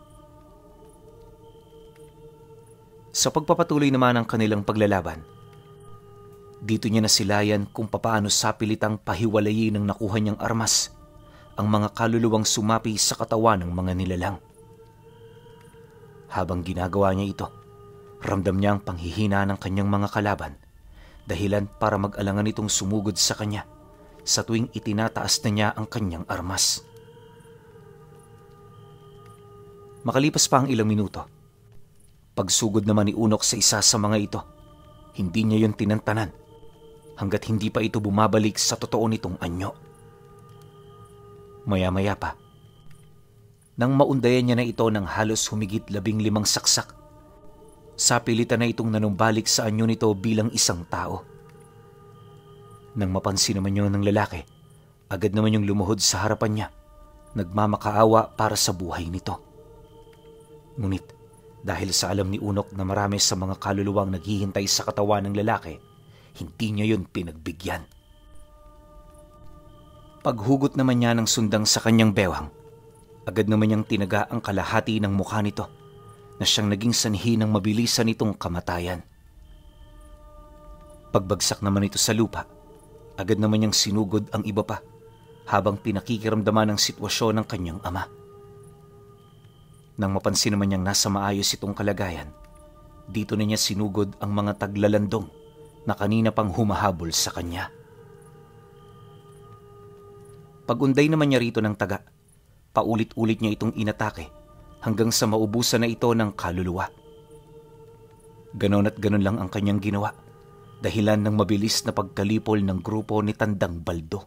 Sa pagpapatuloy naman ng kanilang paglalaban, dito niya nasilayan kung papaano sapilitang pahiwalayin ng nakuha niyang armas ang mga kaluluwang sumapi sa katawan ng mga nilalang. Habang ginagawa niya ito, ramdam niya ang panghihina ng kanyang mga kalaban, dahilan para mag-alangan itong sumugod sa kanya sa tuwing itinataas na niya ang kanyang armas. Makalipas pa ang ilang minuto, pagsugod naman ni Unok sa isa sa mga ito, hindi niya yun tinantanan hanggat hindi pa ito bumabalik sa totoo nitong anyo. Maya-maya pa, nang maundayan niya na ito ng halos humigit 15 saksak, sapilitan na itong nanumbalik sa anyo nito bilang isang tao. Nang mapansin naman yun ng lalaki, agad naman yung lumuhod sa harapan niya, nagmamakaawa para sa buhay nito. Ngunit dahil sa alam ni Unok na marami sa mga kaluluwang naghihintay sa katawan ng lalaki, hindi niya yun pinagbigyan. Paghugot naman niya ng sundang sa kanyang bewang, agad naman niyang tinaga ang kalahati ng mukha nito na siyang naging sanhi ng mabilisan nitong kamatayan. Pagbagsak naman ito sa lupa, agad naman niyang sinugod ang iba pa habang pinakikiramdaman ang sitwasyon ng kanyang ama. Nang mapansin naman niyang nasa maayos itong kalagayan, dito na niya sinugod ang mga taglalandong na kanina pang humahabol sa kanya. Pag-unday naman niya rito ng taga, paulit-ulit niya itong inatake hanggang sa maubusan na ito ng kaluluwa. Ganon at ganon lang ang kanyang ginawa, dahilan ng mabilis na pagkalipol ng grupo ni Tandang Baldo.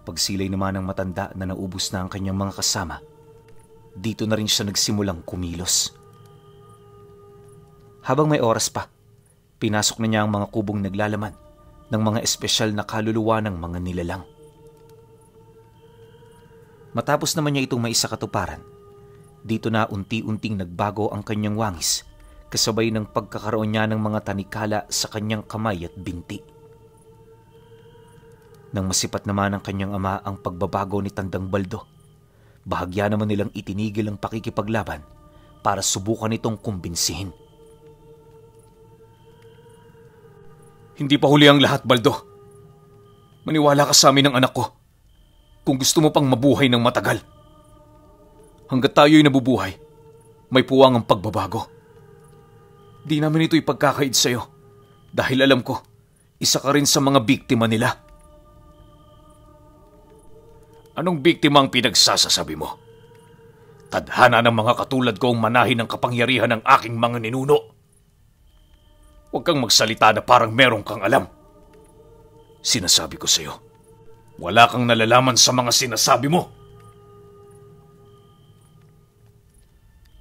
Pagsilay naman ng matanda na naubos na ang kanyang mga kasama, dito na rin siya nagsimulang kumilos. Habang may oras pa, pinasok na niya ang mga kubong naglalaman ng mga espesyal na kaluluwa ng mga nilalang. Matapos naman niya itong maisakatuparan, dito na unti-unting nagbago ang kanyang wangis kasabay ng pagkakaroon niya ng mga tanikala sa kanyang kamay at binti. Nang masipat naman ng kanyang ama ang pagbabago ni Tandang Baldo, bahagya naman nilang itinigil ang pakikipaglaban para subukan itong kumbinsihin. Hindi pa huli ang lahat, Baldo. Maniwala ka sa amin ng anak ko kung gusto mo pang mabuhay ng matagal. Hanggat tayo'y nabubuhay, may puwang ang pagbabago. Di namin ito ipagkakaid sa'yo dahil alam ko, isa ka rin sa mga biktima nila. Anong biktima ang pinagsasasabi mo? Tadhana ng mga katulad ko ang manahin ng kapangyarihan ng aking mga ninuno. Huwag kang magsalita na parang meron kang alam. Sinasabi ko sa'yo, wala kang nalalaman sa mga sinasabi mo.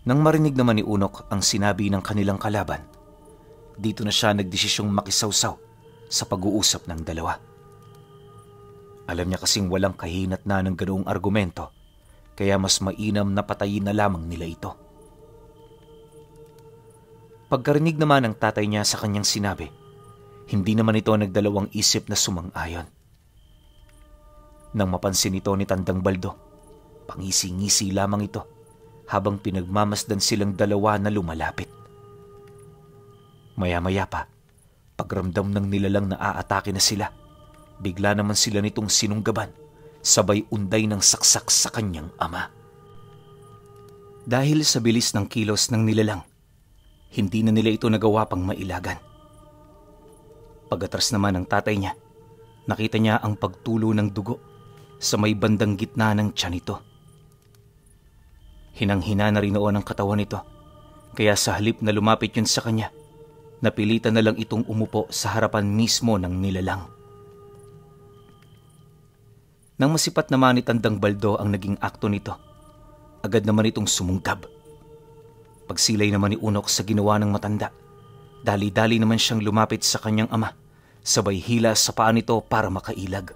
Nang marinig naman ni Unok ang sinabi ng kanilang kalaban, dito na siya nagdesisyong makisawsaw sa pag-uusap ng dalawa. Alam niya kasing walang kahinat na ng ganoong argumento, kaya mas mainam na patayin na lamang nila ito. Pagkarinig naman ng tatay niya sa kanyang sinabi, hindi naman ito nagdalawang isip na sumang-ayon. Nang mapansin ito ni Tandang Baldo, pangisi-ngisi lamang ito habang pinagmamasdan silang dalawa na lumalapit. Maya-maya pa, pagramdam ng nilalang na aatake na sila, bigla naman sila nitong sinunggaban, sabay unday ng saksak sa kanyang ama. Dahil sa bilis ng kilos ng nilalang, hindi na nila ito nagawa pang mailagan. Pag-atras naman ng tatay niya, nakita niya ang pagtulo ng dugo sa may bandang gitna ng tiyan nito. Hinang-hina na rin noon ang katawan nito, kaya sa halip na lumapit yun sa kanya, napilitan na lang itong umupo sa harapan mismo ng nilalang. Nang masipat naman ni Tandang Baldo ang naging akto nito, agad naman itong sumungkab. Pagsilay naman ni Unok sa ginawa ng matanda, dali-dali naman siyang lumapit sa kanyang ama, sabay hila sa paa nito para makailag.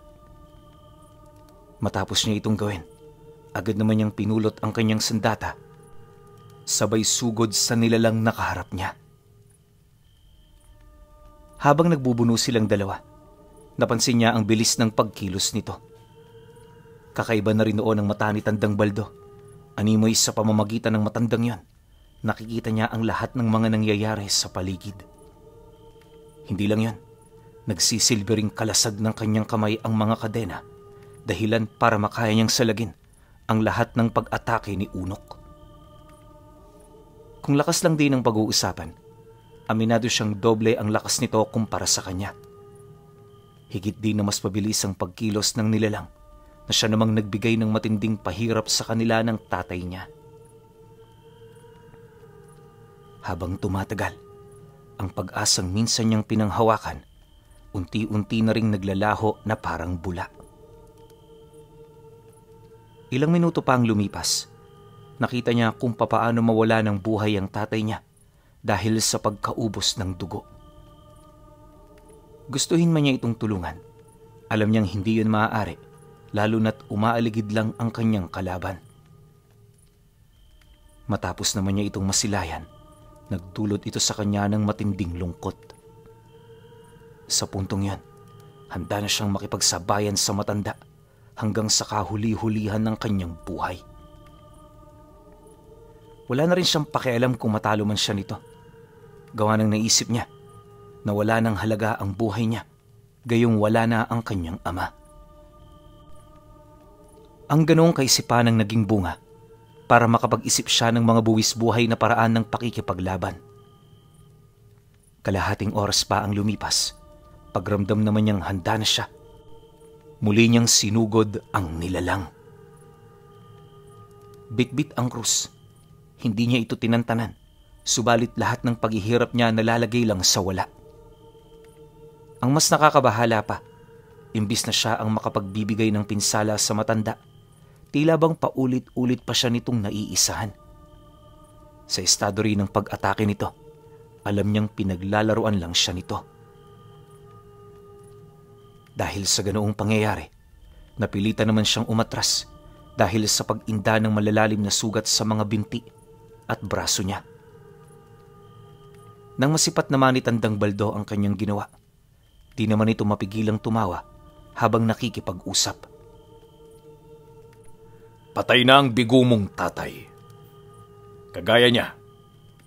Matapos niya itong gawin, agad naman niyang pinulot ang kanyang sandata, sabay sugod sa nilalang nakaharap niya. Habang nagbubuno silang dalawa, napansin niya ang bilis ng pagkilos nito. Kakaiba na rin noon ang mata ni Tandang Baldo. Animoy sa pamamagitan ng matandang yon, nakikita niya ang lahat ng mga nangyayari sa paligid. Hindi lang yon, nagsisilbering kalasag ng kanyang kamay ang mga kadena, dahilan para makaya niyang salagin ang lahat ng pag-atake ni Unok. Kung lakas lang din ang pag-uusapan, aminado siyang doble ang lakas nito kumpara sa kanya. Higit din na mas pabilis ang pagkilos ng nilalang, na siya namang nagbigay ng matinding pahirap sa kanila ng tatay niya. Habang tumatagal, ang pag-asang minsan niyang pinanghawakan, unti-unti na ring naglalaho na parang bula. Ilang minuto pa ang lumipas, nakita niya kung papaano mawala ng buhay ang tatay niya dahil sa pagkaubos ng dugo. Gustuhin man niya itong tulungan, alam niyang hindi yun maaari, lalo na't umaaligid lang ang kanyang kalaban. Matapos naman niya itong masilayan, nagdulot ito sa kanya ng matinding lungkot. Sa puntong yan, handa na siyang makipagsabayan sa matanda hanggang sa kahuli-hulihan ng kanyang buhay. Wala na rin siyang pakialam kung matalo man siya nito. Gawa ng naisip niya na wala ng halaga ang buhay niya, gayong wala na ang kanyang ama. Ang ganoong kaisipan ang naging bunga para makapag-isip siya ng mga buwis buhay na paraan ng pakikipaglaban. Kalahating oras pa ang lumipas, pagramdam naman niyang handa na siya. Muli niyang sinugod ang nilalang. Bitbit ang krus. Hindi niya ito tinantanan, subalit lahat ng paghihirap niya nalalagay lang sa wala. Ang mas nakakabahala pa, imbis na siya ang makapagbibigay ng pinsala sa matanda, tila bang paulit-ulit pa siya nitong naiisahan. Sa estado rin ng pag-atake nito, alam niyang pinaglalaruan lang siya nito. Dahil sa ganoong pangyayari, napilitan naman siyang umatras dahil sa pag-inda ng malalalim na sugat sa mga binti at braso niya. Nang masipat naman ni Tandang Baldo ang kanyang ginawa, di naman ito mapigilang tumawa habang nakikipag-usap. Patay na ang bigo mong tatay. Kagaya niya,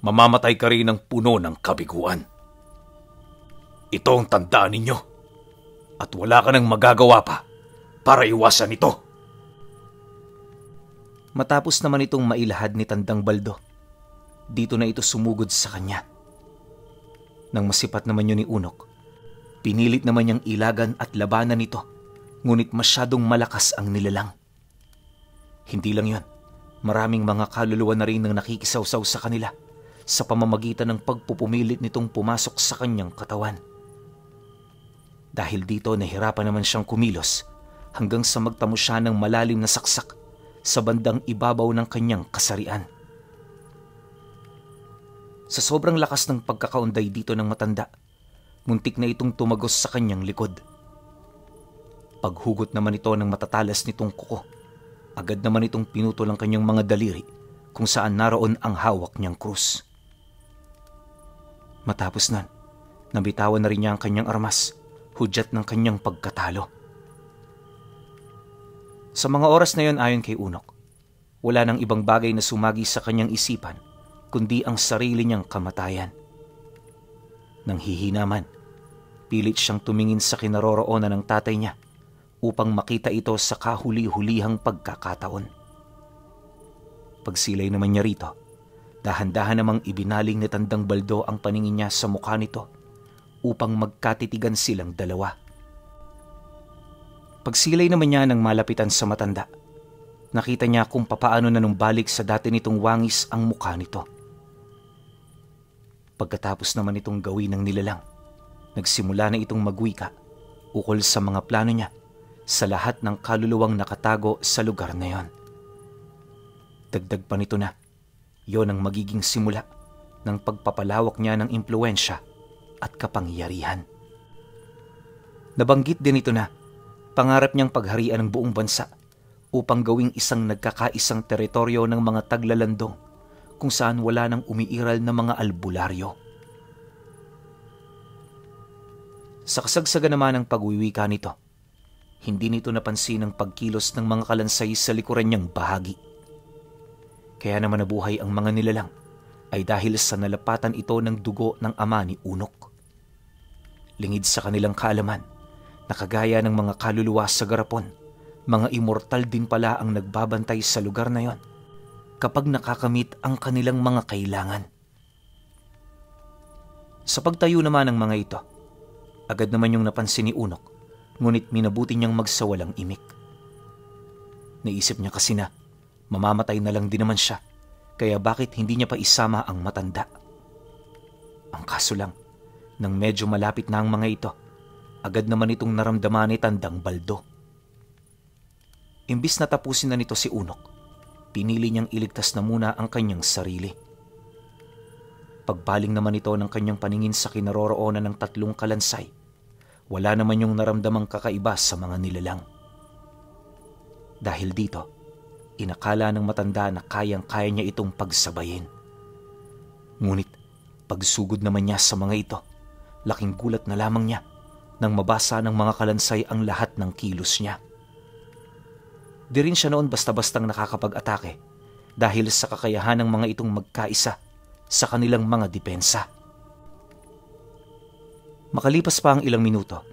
mamamatay ka rin ng puno ng kabiguan. Ito ang tandaan ninyo, at wala ka nang magagawa pa para iwasan ito. Matapos naman itong mailahad ni Tandang Baldo, dito na ito sumugod sa kanya. Nang masipat naman yun ni Unok, pinilit naman niyang ilagan at labanan nito, ngunit masyadong malakas ang nilalang. Hindi lang yun, maraming mga kaluluwa na rin ang nakikisawsaw sa kanila sa pamamagitan ng pagpupumilit nitong pumasok sa kanyang katawan. Dahil dito nahirapan naman siyang kumilos hanggang sa magtamo siya ng malalim na saksak sa bandang ibabaw ng kanyang kasarian. Sa sobrang lakas ng pagkakaunday dito ng matanda, muntik na itong tumagos sa kanyang likod. Paghugot naman ito ng matatalas nitong kuko, agad naman itong pinutol ang kanyang mga daliri kung saan naroon ang hawak niyang krus. Matapos nan, nabitawan na rin niya ang kanyang armas, hudyat ng kanyang pagkatalo. Sa mga oras na yon ayon kay Unok, wala nang ibang bagay na sumagi sa kanyang isipan kundi ang sarili niyang kamatayan. Nang hihina man, pilit siyang tumingin sa kinaroroonan ng tatay niya upang makita ito sa kahuli-hulihang pagkakataon. Pagsilay naman niya rito, dahan-dahan namang ibinaling ni Tandang Baldo ang paningin niya sa mukha nito upang magkatitigan silang dalawa. Pagsilay naman niya nang malapitan sa matanda, nakita niya kung papaano nanumbalik sa dati nitong wangis ang mukha nito. Pagkatapos naman itong gawin ng nilalang, nagsimula na itong magwika ukol sa mga plano niya sa lahat ng kaluluwang nakatago sa lugar na yon. Dagdag pa nito na, yon ang magiging simula ng pagpapalawak niya ng impluwensya at kapangyarihan. Nabanggit din ito na pangarap niyang pagharian ng buong bansa upang gawing isang nagkakaisang teritoryo ng mga taglalandong kung saan wala nang umiiral na mga albularyo. Sa kasagsagan naman ng pagwiwika nito, hindi nito napansin ang pagkilos ng mga kalansay sa likuran niyang bahagi. Kaya naman nabuhay ang mga nilalang ay dahil sa nalapatan ito ng dugo ng ama ni Unok. Lingid sa kanilang kaalaman, nakagaya ng mga kaluluwa sa garapon, mga immortal din pala ang nagbabantay sa lugar na yon kapag nakakamit ang kanilang mga kailangan. Sa pagtayo naman ng mga ito, agad naman yung napansin ni Unok, ngunit minabuti niyang magsawalang imik. Naisip niya kasi na mamamatay na lang din naman siya, kaya bakit hindi niya pa isama ang matanda? Ang kaso lang, nang medyo malapit na ang mga ito, agad naman itong naramdaman ni Tandang Baldo. Imbis na tapusin na nito si Unok, pinili niyang iligtas na muna ang kanyang sarili. Pagbaling naman ito ng kanyang paningin sa kinaroroonan ng tatlong kalansay, wala naman yung naramdamang kakaiba sa mga nilalang. Dahil dito, inakala ng matanda na kayang-kaya niya itong pagsabayin. Ngunit pagsugod naman niya sa mga ito, laking gulat na lamang niya nang mabasa ng mga kalansay ang lahat ng kilos niya. Di rin siya noon basta-bastang nakakapag-atake dahil sa kakayahan ng mga itong magkaisa sa kanilang mga depensa. Makalipas pa ang ilang minuto,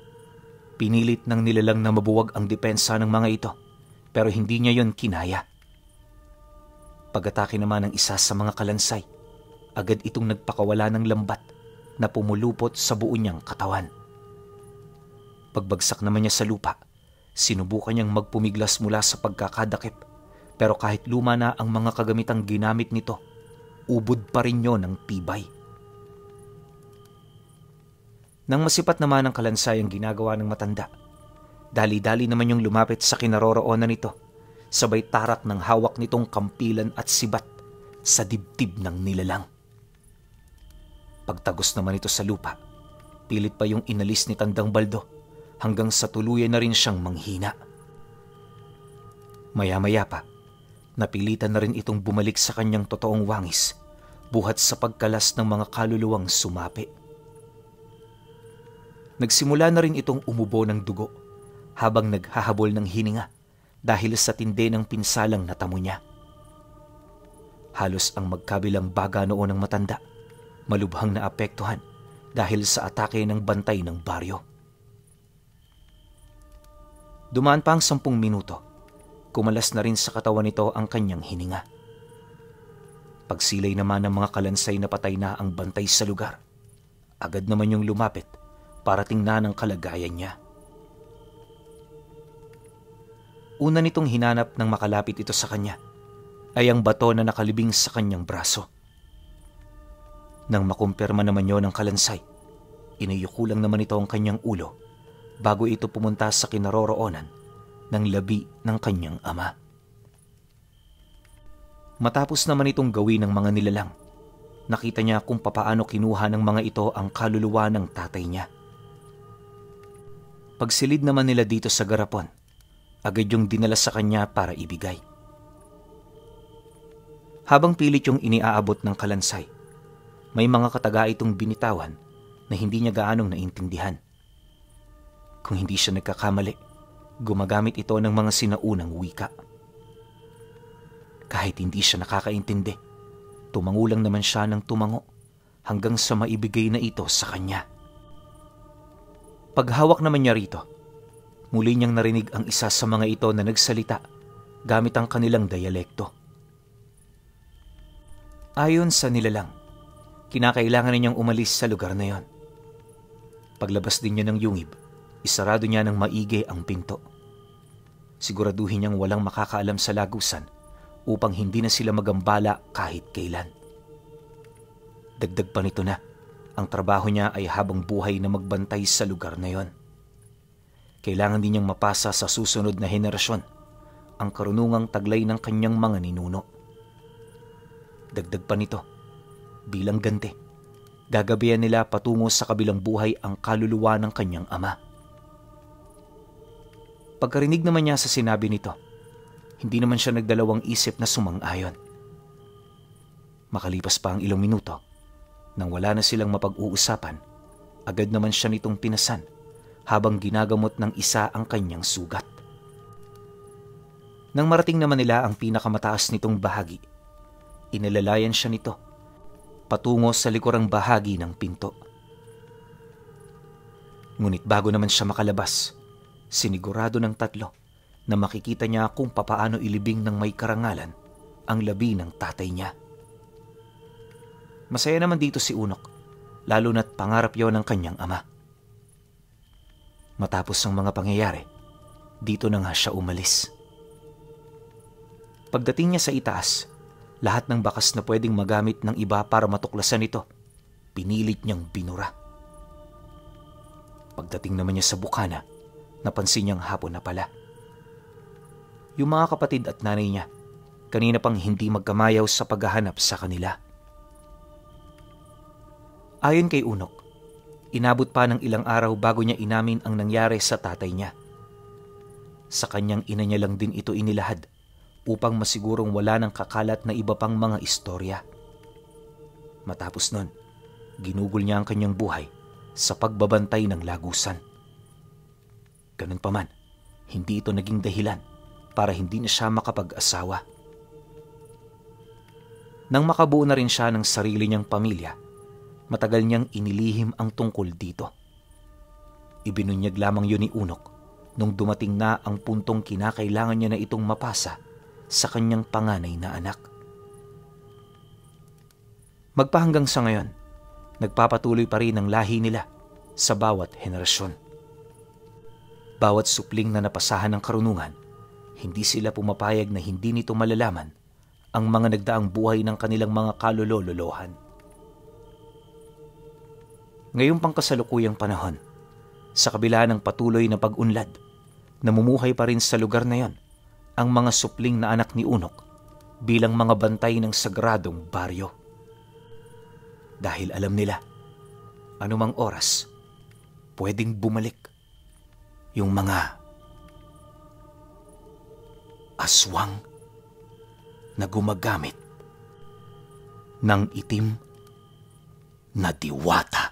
pinilit ng nilalang na mabuwag ang depensa ng mga ito pero hindi niya yon kinaya. Pag-atake naman ng isa sa mga kalansay, agad itong nagpakawala ng lambat na pumulupot sa buo niyang katawan. Pagbagsak naman niya sa lupa, sinubukan niyang magpumiglas mula sa pagkakadakip pero kahit luma na ang mga kagamitang ginamit nito, ubod pa rin yon ng tibay. Nang masipat naman ang kalansay ang ginagawa ng matanda, dali-dali naman yung lumapit sa kinaroroonan nito, sabay tarak ng hawak nitong kampilan at sibat sa dibdib ng nilalang. Pagtagos naman ito sa lupa, pilit pa yung inalis ni Tandang Baldo hanggang sa tuluyan na rin siyang manghina. Maya-maya pa, napilitan na rin itong bumalik sa kanyang totoong wangis buhat sa pagkalas ng mga kaluluwang sumapi. Nagsimula na rin itong umubo ng dugo habang naghahabol ng hininga dahil sa tindi ng pinsalang natamo niya. Halos ang magkabilang baga noon ng matanda, malubhang naapektuhan dahil sa atake ng bantay ng baryo. Dumaan pa ang 10 minuto, kumalas na rin sa katawan nito ang kanyang hininga. Pagsilay naman ng mga kalansay na patay na ang bantay sa lugar, agad naman yung lumapit para tingnan ang kalagayan niya. Una nitong hinanap nang makalapit ito sa kanya ay ang bato na nakalibing sa kanyang braso. Nang makumpirma naman yon ng kalansay, iniyuko lang naman ito ang kanyang ulo bago ito pumunta sa kinaroroonan ng labi ng kanyang ama. Matapos naman itong gawin ng mga nilalang, nakita niya kung papaano kinuha ng mga ito ang kaluluwa ng tatay niya. Pagsilid naman nila dito sa garapon, agad yung dinala sa kanya para ibigay. Habang pilit yung iniaabot ng kalansay, may mga kataga itong binitawan na hindi niya gaanong naintindihan. Kung hindi siya nagkakamali, gumagamit ito ng mga sinaunang wika. Kahit hindi siya nakakaintindi, tumango lang naman siya ng tumango hanggang sa maibigay na ito sa kanya. Paghawak naman niya rito, muli niyang narinig ang isa sa mga ito na nagsalita gamit ang kanilang dialekto. Ayon sa nilalang, kinakailangan ninyang umalis sa lugar na yon. Paglabas din niya ng yungib, isarado niya ng maigi ang pinto. Siguraduhin niyang walang makakaalam sa lagusan upang hindi na sila magambala kahit kailan. Dagdag pa nito na, ang trabaho niya ay habang buhay na magbantay sa lugar na yon. Kailangan din niyang mapasa sa susunod na henerasyon ang karunungang taglay ng kanyang mga ninuno. Dagdag pa nito, bilang ganti, gagabayan nila patungo sa kabilang buhay ang kaluluwa ng kanyang ama. Pagkarinig naman niya sa sinabi nito, hindi naman siya nagdalawang isip na sumang-ayon. Makalipas pa ang ilang minuto, nang wala na silang mapag-uusapan, agad naman siya nitong pinasan habang ginagamot ng isa ang kanyang sugat. Nang marating naman nila ang pinakamataas nitong bahagi, inilalayan siya nito patungo sa likurang bahagi ng pinto. Ngunit bago naman siya makalabas, sinigurado ng tatlo na makikita niya kung papaano ilibing ng may karangalan ang labi ng tatay niya. Masaya naman dito si Unok, lalo na't pangarap yon ng kanyang ama. Matapos ang mga pangyayari, dito na nga siya umalis. Pagdating niya sa itaas, lahat ng bakas na pwedeng magamit ng iba para matuklasan ito, pinilit niyang binura. Pagdating naman niya sa bukana, napansin niyang hapon na pala. Yung mga kapatid at nanay niya, kanina pang hindi magkamayaw sa paghahanap sa kanila. Ayon kay Unok, inabot pa ng ilang araw bago niya inamin ang nangyari sa tatay niya. Sa kanyang ina niya lang din ito inilahad upang masigurong wala nang kakalat na iba pang mga istorya. Matapos nun, ginugol niya ang kanyang buhay sa pagbabantay ng lagusan. Ganun pa man, hindi ito naging dahilan para hindi na siya makapag-asawa. Nang makabuo na rin siya ng sarili niyang pamilya, matagal niyang inilihim ang tungkol dito. Ibinunyag lamang yun ni Unok nung dumating na ang puntong kinakailangan niya na itong mapasa sa kanyang panganay na anak. Magpahanggang sa ngayon, nagpapatuloy pa rin ang lahi nila sa bawat henerasyon. Bawat supling na napasahan ng karunungan, hindi sila pumapayag na hindi nito malalaman ang mga nagdaang buhay ng kanilang mga kalololohan. Ngayong pangkasalukuyang panahon, sa kabila ng patuloy na pag-unlad, namumuhay pa rin sa lugar na yon ang mga supling na anak ni Unok bilang mga bantay ng sagradong baryo. Dahil alam nila, anumang oras, pwedeng bumalik yung mga aswang na gumagamit ng itim na diwata.